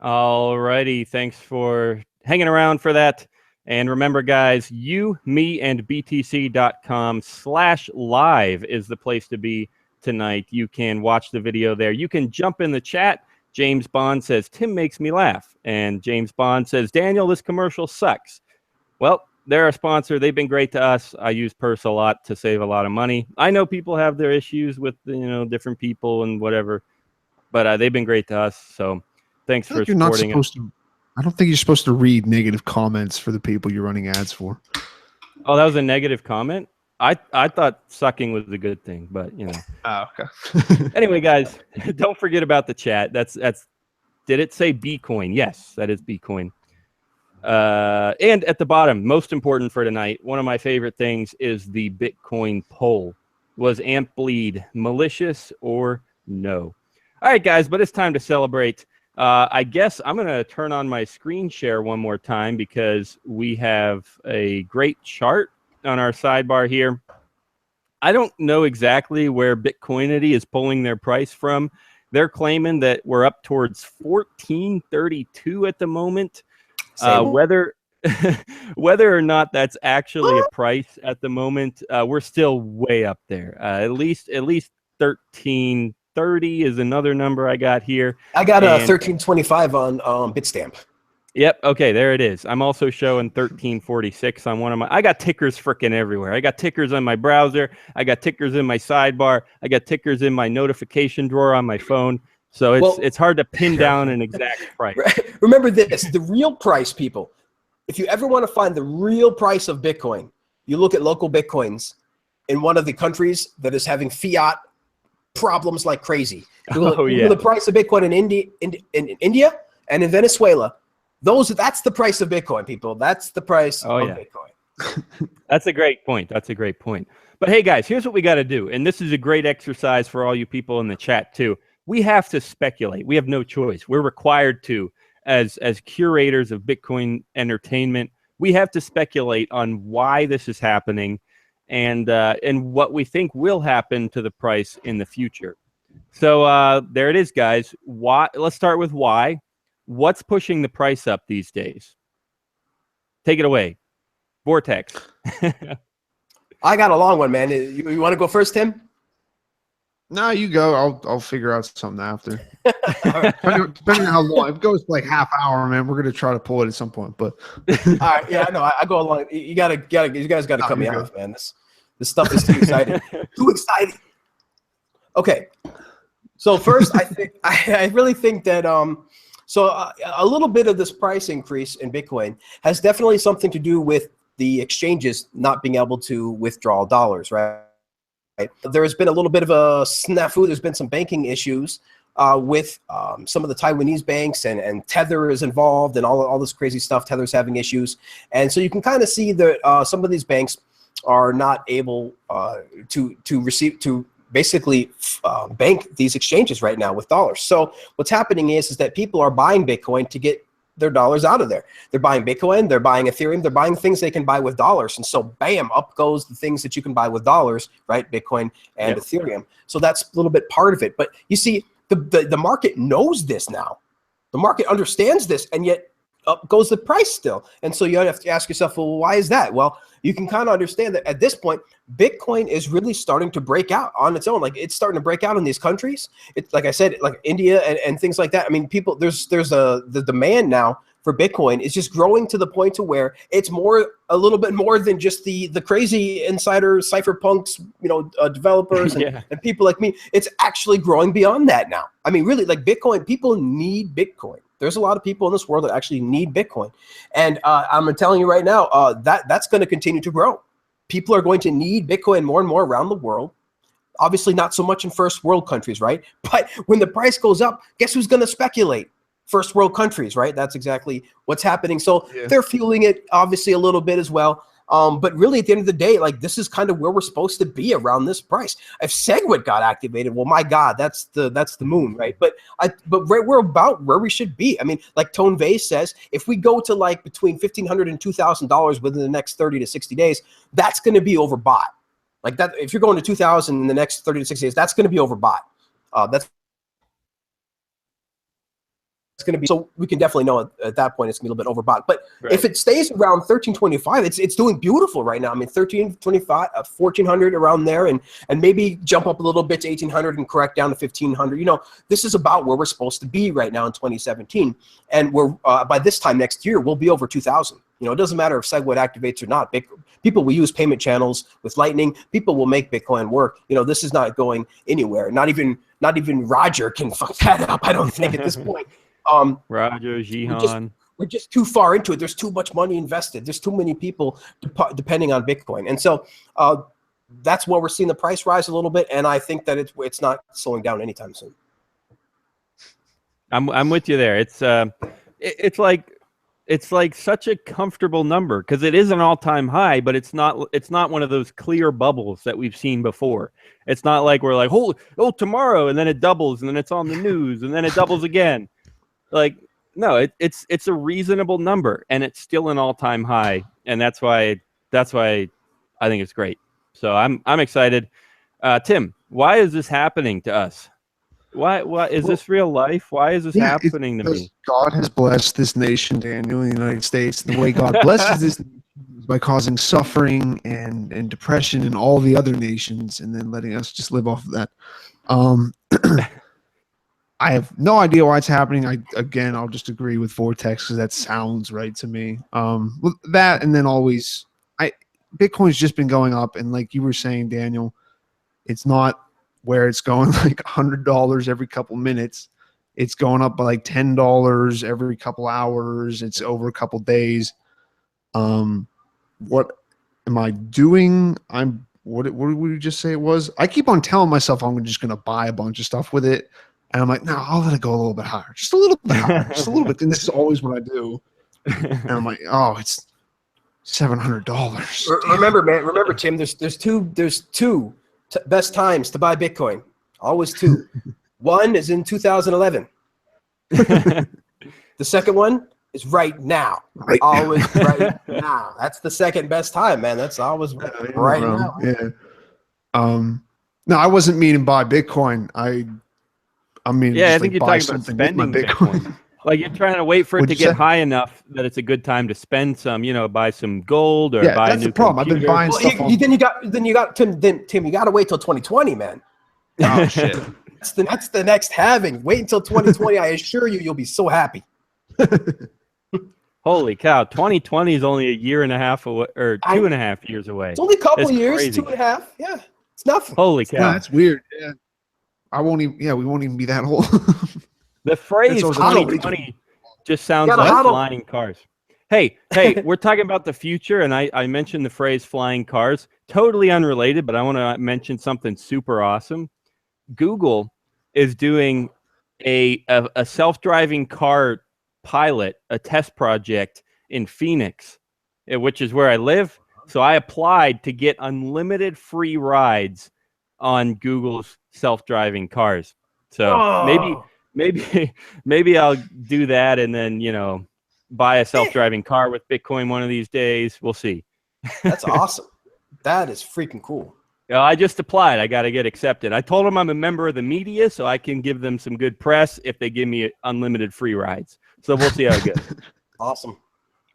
Alrighty, thanks for hanging around for that. And remember, guys, you, me, and btc.com/live is the place to be tonight. You can watch the video there. You can jump in the chat. James Bond says, Tim makes me laugh. And James Bond says, Daniel, this commercial sucks. Well, they're a sponsor. They've been great to us. I use Purse a lot to save a lot of money. I know people have their issues with, different people and whatever, but they've been great to us. So thanks for supporting it. I don't think you're supposed to read negative comments for the people you're running ads for. Oh, that was a negative comment? I thought sucking was a good thing, but Oh, okay. Anyway, guys, don't forget about the chat. That's did it say Bitcoin? Yes, that is Bitcoin. And at the bottom, most important for tonight, one of my favorite things is the Bitcoin poll. Was Antbleed malicious or no? All right, guys, but it's time to celebrate. I guess I'm going to turn on my screen share one more time because we have a great chart on our sidebar here. I don't know exactly where Bitcoinity is pulling their price from. They're claiming that we're up towards 1432 at the moment. Whether whether or not that's actually a price at the moment, we're still way up there. At least 1330 is another number I got here. I got a 1325 on Bitstamp. Yep. Okay, there it is. I'm also showing 1346 on one of my. I got tickers freaking everywhere. I got tickers on my browser. I got tickers in my sidebar. I got tickers in my notification drawer on my phone. So it's hard to pin down an exact price. Remember this: the real price, people. If you ever want to find the real price of Bitcoin, you look at local Bitcoins in one of the countries that is having fiat problems like crazy. The price of Bitcoin in India and in Venezuela. That's the price of Bitcoin, people. That's the price of Bitcoin. That's a great point. That's a great point. But hey, guys, here's what we got to do. And this is a great exercise for all you people in the chat, too. We have to speculate. We have no choice. We're required to, as curators of Bitcoin entertainment, we have to speculate on why this is happening and what we think will happen to the price in the future. So there it is, guys. Why? Let's start with why. What's pushing the price up these days? Take it away, Vortex. I got a long one, man. You want to go first, Tim? No, you go. I'll figure out something after. Depending on how long. If it goes like half hour, man, we're gonna try to pull it at some point. But all right, yeah, I know. I go along. You guys gotta cut me off, man. This stuff is too exciting. Too exciting. Okay. So first, I really think that a little bit of this price increase in Bitcoin has definitely something to do with the exchanges not being able to withdraw dollars, right? There has been a little bit of a snafu. There's been some banking issues with some of the Taiwanese banks, and Tether is involved, and all this crazy stuff. Tether's having issues, and so you can kind of see that some of these banks are not able to basically bank these exchanges right now with dollars. So what's happening is that people are buying Bitcoin to get their dollars out of there. They're buying Bitcoin, they're buying Ethereum, they're buying things they can buy with dollars. And so bam, up goes the things that you can buy with dollars, right? Bitcoin and Ethereum. So that's a little bit part of it. But you see, the market knows this now. The market understands this, and yet up goes the price still. And so you have to ask yourself, well, why is that? Well, you can kind of understand that at this point, Bitcoin is really starting to break out on its own. Like, it's starting to break out in these countries. It's like I said, like India and things like that. I mean, people, the demand now for Bitcoin is just growing to the point to where it's a little bit more than just the crazy insider cypherpunks, developers and people like me. It's actually growing beyond that now. I mean, really, like Bitcoin, people need Bitcoin. There's a lot of people in this world that actually need Bitcoin. And I'm telling you right now, that's going to continue to grow. People are going to need Bitcoin more and more around the world. Obviously not so much in first world countries, right? But when the price goes up, guess who's going to speculate? First world countries, right? That's exactly what's happening. So they're fueling it obviously a little bit as well. But really, at the end of the day, like, this is kind of where we're supposed to be around this price. If SegWit got activated, well, my God, that's the moon, right? But we're about where we should be. I mean, like Tone Vase says, if we go to like between $1,500 and $2,000 within the next 30 to 60 days, that's going to be overbought. Like that, if you're going to 2,000 in the next 30 to 60 days, that's going to be overbought. It's going to be, so we can definitely know at that point it's going to be a little bit overbought. But if it stays around 1325, it's doing beautiful right now. I mean, 1325, 1400 around there, and maybe jump up a little bit to 1800 and correct down to 1500. This is about where we're supposed to be right now in 2017, and we're by this time next year we'll be over 2000. It doesn't matter if SegWit activates or not. People will use payment channels with Lightning. People will make Bitcoin work. This is not going anywhere. Not even Roger can fuck that up, I don't think, at this point. Roger, Jihan. We're just too far into it. There's too much money invested. There's too many people depending on Bitcoin. And so that's where we're seeing the price rise a little bit. And I think that it's not slowing down anytime soon. I'm with you there. It's like such a comfortable number because it is an all-time high, but it's not one of those clear bubbles that we've seen before. It's not like we're like, oh, tomorrow, and then it doubles, and then it's on the news, and then it doubles again. Like, no, it's a reasonable number, and it's still an all-time high, and that's why I think it's great. So I'm excited. Tim, why is this happening to us? Why is this real life? Why is this happening to me? God has blessed this nation, Daniel, the United States. The way God blesses this nation is by causing suffering and depression in all the other nations, and then letting us just live off of that. I have no idea why it's happening. I'll just agree with Vortex because that sounds right to me. With that, and then always, Bitcoin's just been going up, and like you were saying, Daniel, it's not where it's going like $100 every couple minutes. It's going up by like $10 every couple hours. It's over a couple days. What am I doing? What did you just say it was? I keep on telling myself I'm just going to buy a bunch of stuff with it. And I'm like, no, I'll let it go a little bit higher. Just a little bit higher. Just a little bit. And this is always what I do. And I'm like, oh, it's $700. Remember, man. Remember, Tim. There's two best times to buy Bitcoin. Always two. One is in 2011. The second one is right now. Always right now. That's the second best time, man. That's always right now. Yeah. No, I wasn't meaning buy Bitcoin. I mean, I just think like you're buy talking about something with my spending Bitcoin. Like you're trying to wait for it to get high enough that it's a good time to spend some, buy some gold or buy a new that's the problem. I've been buying stuff. Then you got Tim. You got to wait till 2020, man. Oh shit. That's the next halving. Wait until 2020. I assure you, you'll be so happy. Holy cow! 2020 is only a year and a half away, or 2.5 years away. It's only a couple That's years, crazy. 2.5. Yeah, it's nothing. Holy cow! Yeah, that's weird. Yeah. I won't even. Yeah, we won't even be that old. The phrase It's 2020 just sounds Gotta like huddle. flying cars. Hey, we're talking about the future, and I mentioned the phrase flying cars. Totally unrelated, but I want to mention something super awesome. Google is doing a self-driving car pilot, a test project in Phoenix, which is where I live. So I applied to get unlimited free rides on Google's self-driving cars. So maybe I'll do that and then, buy a self-driving car with Bitcoin one of these days. We'll see. That's awesome. That is freaking cool. I just applied. I got to get accepted. I told them I'm a member of the media, so I can give them some good press if they give me unlimited free rides. So we'll see how it goes. Awesome.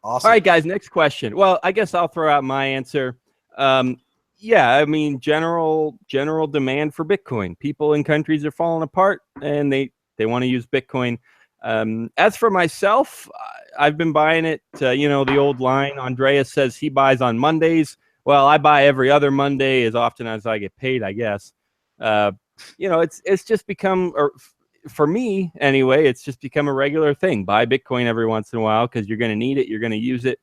All right, guys, next question. Well, I guess I'll throw out my answer. Yeah, I mean, general demand for Bitcoin. People in countries are falling apart, and they want to use Bitcoin. As for myself, I've been buying it. The old line, Andreas says he buys on Mondays. Well, I buy every other Monday as often as I get paid, I guess. It's just become, or for me anyway, it's just become a regular thing. Buy Bitcoin every once in a while because you're going to need it, you're going to use it.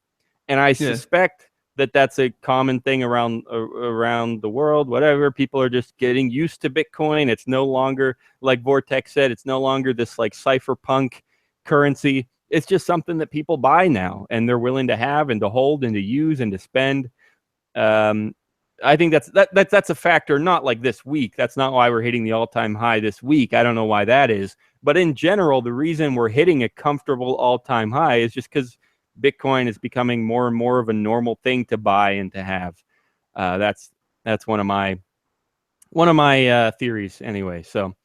And I suspect that that's a common thing around the world, whatever. People are just getting used to Bitcoin. It's no longer, like Vortex said, it's no longer this like cypherpunk currency. It's just something that people buy now, and they're willing to have and to hold and to use and to spend. I think that's a factor, not like this week. That's not why we're hitting the all-time high this week. I don't know why that is. But in general, the reason we're hitting a comfortable all-time high is just because Bitcoin is becoming more and more of a normal thing to buy and to have. That's one of my theories anyway. So,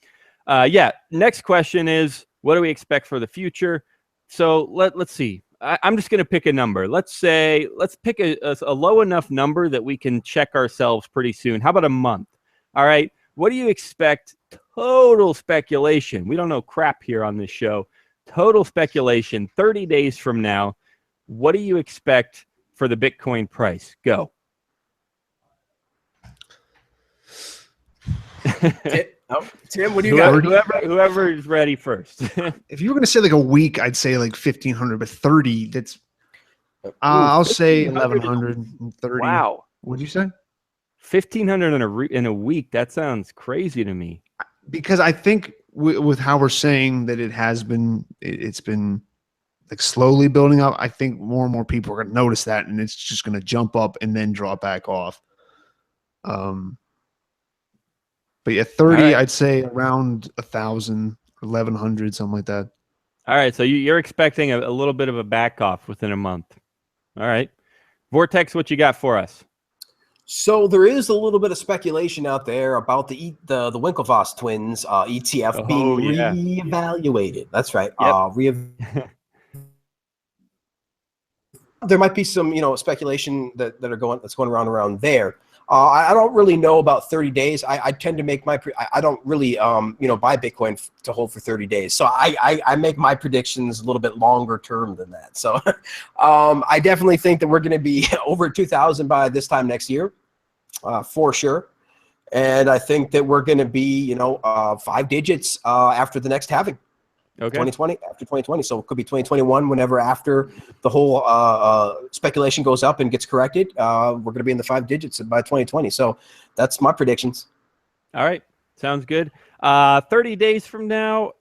next question is, what do we expect for the future? So let's see. I'm just going to pick a number. Let's pick a low enough number that we can check ourselves pretty soon. How about a month? All right. What do you expect? Total speculation. We don't know crap here on this show. Total speculation. 30 days from now. What do you expect for the Bitcoin price? Go. Tim, what do you got? Whoever is ready first. If you were going to say like a week, I'd say like 1,500, but 30, that's, I'll say 1,130. Wow. What'd you say? 1,500 in a week. That sounds crazy to me. Because I think with how we're saying that it's been like slowly building up, I think more and more people are going to notice that, and it's just going to jump up and then drop back off. But yeah, 30, right. I'd say around 1,000, 1,100, something like that. All right, so you're expecting a little bit of a back off within a month. All right. Vortex, what you got for us? So there is a little bit of speculation out there about the Winklevoss twins ETF being reevaluated. That's right. Yep. There might be some, speculation that's going around there. I don't really know about 30 days. I tend to make I don't really, buy Bitcoin to hold for 30 days. So I make my predictions a little bit longer term than that. So I definitely think that we're going to be over 2,000 by this time next year, for sure. And I think that we're going to be, 5 digits after the next halving. Okay. 2020, after 2020. So it could be 2021, whenever after the whole speculation goes up and gets corrected. We're going to be in the 5 digits by 2020. So that's my predictions. All right. Sounds good. 30 days from now,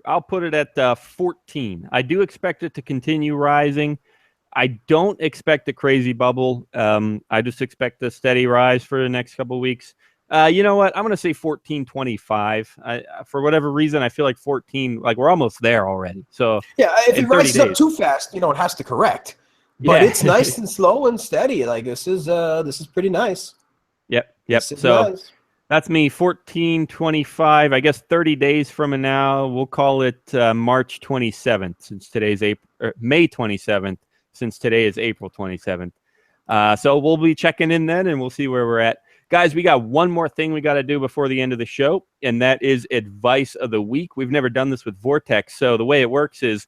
I'll put it at 14. I do expect it to continue rising. I don't expect a crazy bubble. I just expect a steady rise for the next couple of weeks. You know what? I'm going to say 14.25. For whatever reason, I feel like 14, like we're almost there already. So yeah, if it rises up too fast, it has to correct. But it's nice and slow and steady. Like this is pretty nice. Yep. So nice. That's me, 14.25. I guess 30 days from now, we'll call it March 27th, since today's May 27th, since today is April 27th. So we'll be checking in then, and we'll see where we're at. Guys, we got one more thing we got to do before the end of the show, and that is advice of the week. We've never done this with Vortex, so the way it works is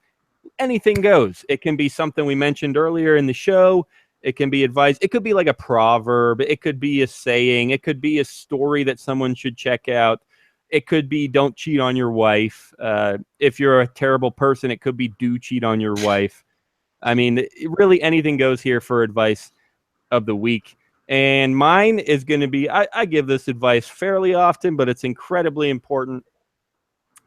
anything goes. It can be something we mentioned earlier in the show. It can be advice. It could be like a proverb. It could be a saying. It could be a story that someone should check out. It could be don't cheat on your wife. If you're a terrible person, it could be do cheat on your wife. I mean, really anything goes here for advice of the week. And mine is going to be, I give this advice fairly often, but it's incredibly important.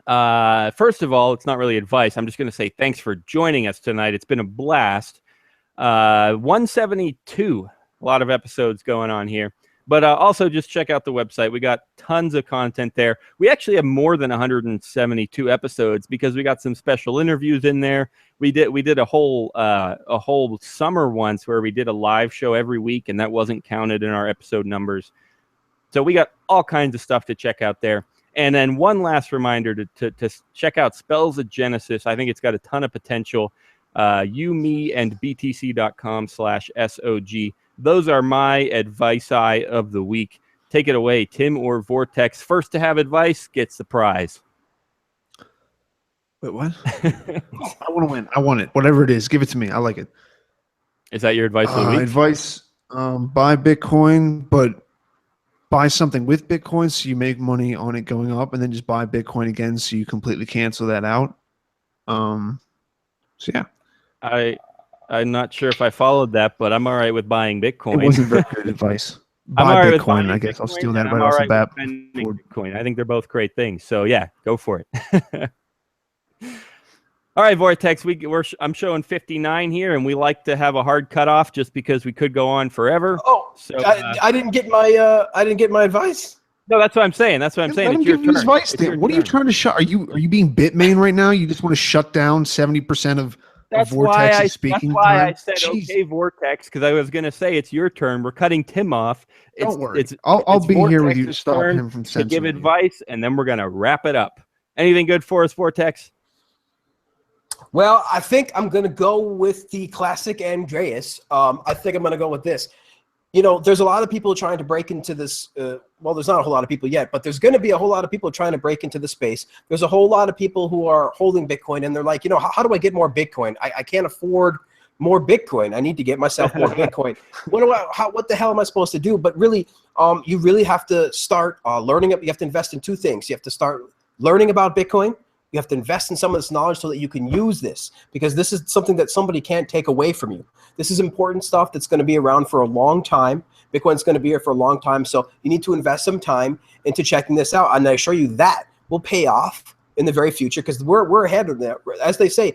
First of all, it's not really advice. I'm just going to say thanks for joining us tonight. It's been a blast. 172, a lot of episodes going on here. But also just check out the website. We got tons of content there. We actually have more than 172 episodes because we got some special interviews in there. We did a whole summer once where we did a live show every week, and that wasn't counted in our episode numbers. So we got all kinds of stuff to check out there. And then one last reminder to check out Spells of Genesis. I think it's got a ton of potential. You, me, and btc.com/SOG. Those are my advice of the week. Take it away, Tim or Vortex. First to have advice gets the prize. Wait, what? I want to win. I want it. Whatever it is, give it to me. I like it. Is that your advice of the week? Advice, buy Bitcoin, but buy something with Bitcoin so you make money on it going up, and then just buy Bitcoin again so you completely cancel that out. So, yeah. I'm not sure if I followed that, but I'm all right with buying Bitcoin. It wasn't very good advice. Buy Bitcoin. I guess I'll steal that right off the bat. Bitcoin. I think they're both great things. So yeah, go for it. All right, Vortex. I'm showing 59 here, and we like to have a hard cutoff just because we could go on forever. Oh, so I didn't get my advice. No, that's what I'm saying. That's what I'm saying. It's your turn. What are you trying to shut? Are you being Bitmain right now? You just want to shut down 70% of Vortex's speaking time? That's why I said, okay, Vortex, because I was going to say it's your turn. We're cutting Tim off. Don't worry. I'll be here with you to stop him from censoring. To give advice, and then we're going to wrap it up. Anything good for us, Vortex? Well, I think I'm going to go with the classic Andreas. I think I'm going to go with this. There's a lot of people trying to break into this. Well, there's not a whole lot of people yet, but there's going to be a whole lot of people trying to break into the space. There's a whole lot of people who are holding Bitcoin, and they're like, how do I get more Bitcoin? I can't afford more Bitcoin. I need to get myself more Bitcoin. What the hell am I supposed to do? But really, you really have to start learning. You have to invest in two things. You have to start learning about Bitcoin. You have to invest in some of this knowledge so that you can use this, because this is something that somebody can't take away from you. This is important stuff that's going to be around for a long time. Bitcoin's going to be here for a long time. So you need to invest some time into checking this out. And I assure you that will pay off in the very future, because we're ahead of that. As they say,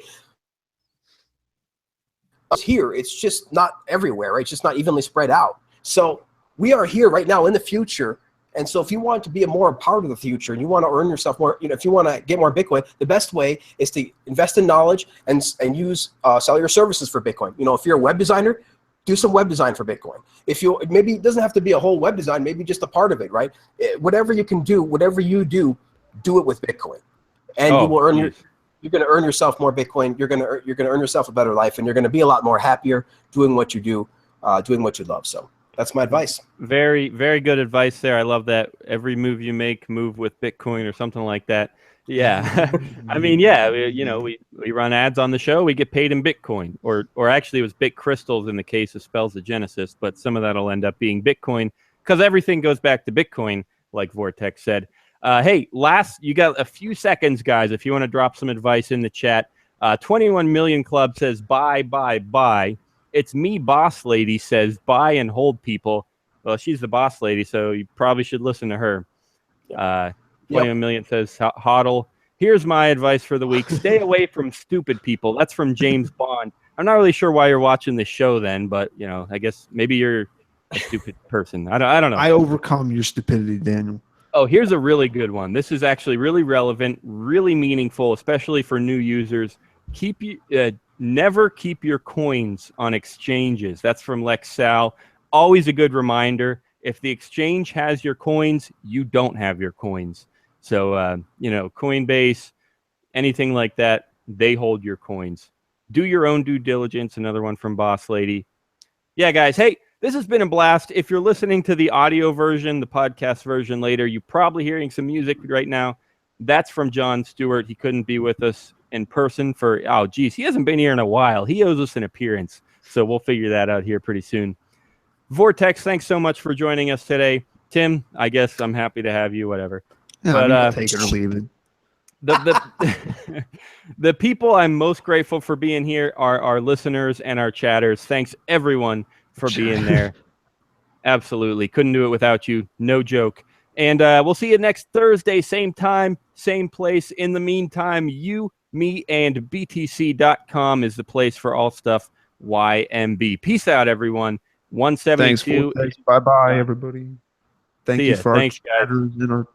here, it's just not everywhere, right? It's just not evenly spread out. So we are here right now in the future. And so if you want to be a more part of the future and you want to earn yourself more, if you want to get more Bitcoin, the best way is to invest in knowledge and use sell your services for Bitcoin. If you're a web designer, do some web design for Bitcoin. If you, maybe it doesn't have to be a whole web design, maybe just a part of it, right? Whatever you can do, whatever you do it with Bitcoin, and you will earn yes. you're going to earn yourself more Bitcoin. You're going to earn yourself a better life, and you're going to be a lot more happier doing what you do, doing what you love. So that's my advice. Very, very good advice there. I love that. Every move you make, move with Bitcoin or something like that. Yeah. I mean, yeah, we run ads on the show. We get paid in Bitcoin, or actually it was Bit Crystals in the case of Spells of Genesis, but some of that will end up being Bitcoin because everything goes back to Bitcoin, like Vortex said. Hey, you got a few seconds, guys, if you want to drop some advice in the chat. 21 Million Club says, buy, buy, buy. It's me, Boss Lady, says, buy and hold people. Well, she's the boss lady, so you probably should listen to her. 21 Million says, hodl. Here's my advice for the week. Stay away from stupid people. That's from James Bond. I'm not really sure why you're watching this show then, but, I guess maybe you're a stupid person. I don't know. I overcome your stupidity, Daniel. Oh, here's a really good one. This is actually really relevant, really meaningful, especially for new users. Never keep your coins on exchanges. That's from Lex Sal. Always a good reminder. If the exchange has your coins, you don't have your coins. So, Coinbase, anything like that, they hold your coins. Do your own due diligence. Another one from Boss Lady. Yeah, guys. Hey, this has been a blast. If you're listening to the audio version, the podcast version later, you're probably hearing some music right now. That's from John Stewart. He couldn't be with us in person he hasn't been here in a while. He owes us an appearance. So we'll figure that out here pretty soon. Vortex, thanks so much for joining us today. Tim, I guess I'm happy to have you, whatever. Yeah, but take it or leave it. The people I'm most grateful for being here are our listeners and our chatters. Thanks, everyone, for being there. Absolutely. Couldn't do it without you. No joke. And we'll see you next Thursday, same time, same place. In the meantime, you, me, and BTC.com is the place for all stuff YMB. Peace out, everyone. 172. Thanks, Bye-bye, everybody. Thank you for Thanks, our guys. chatters and our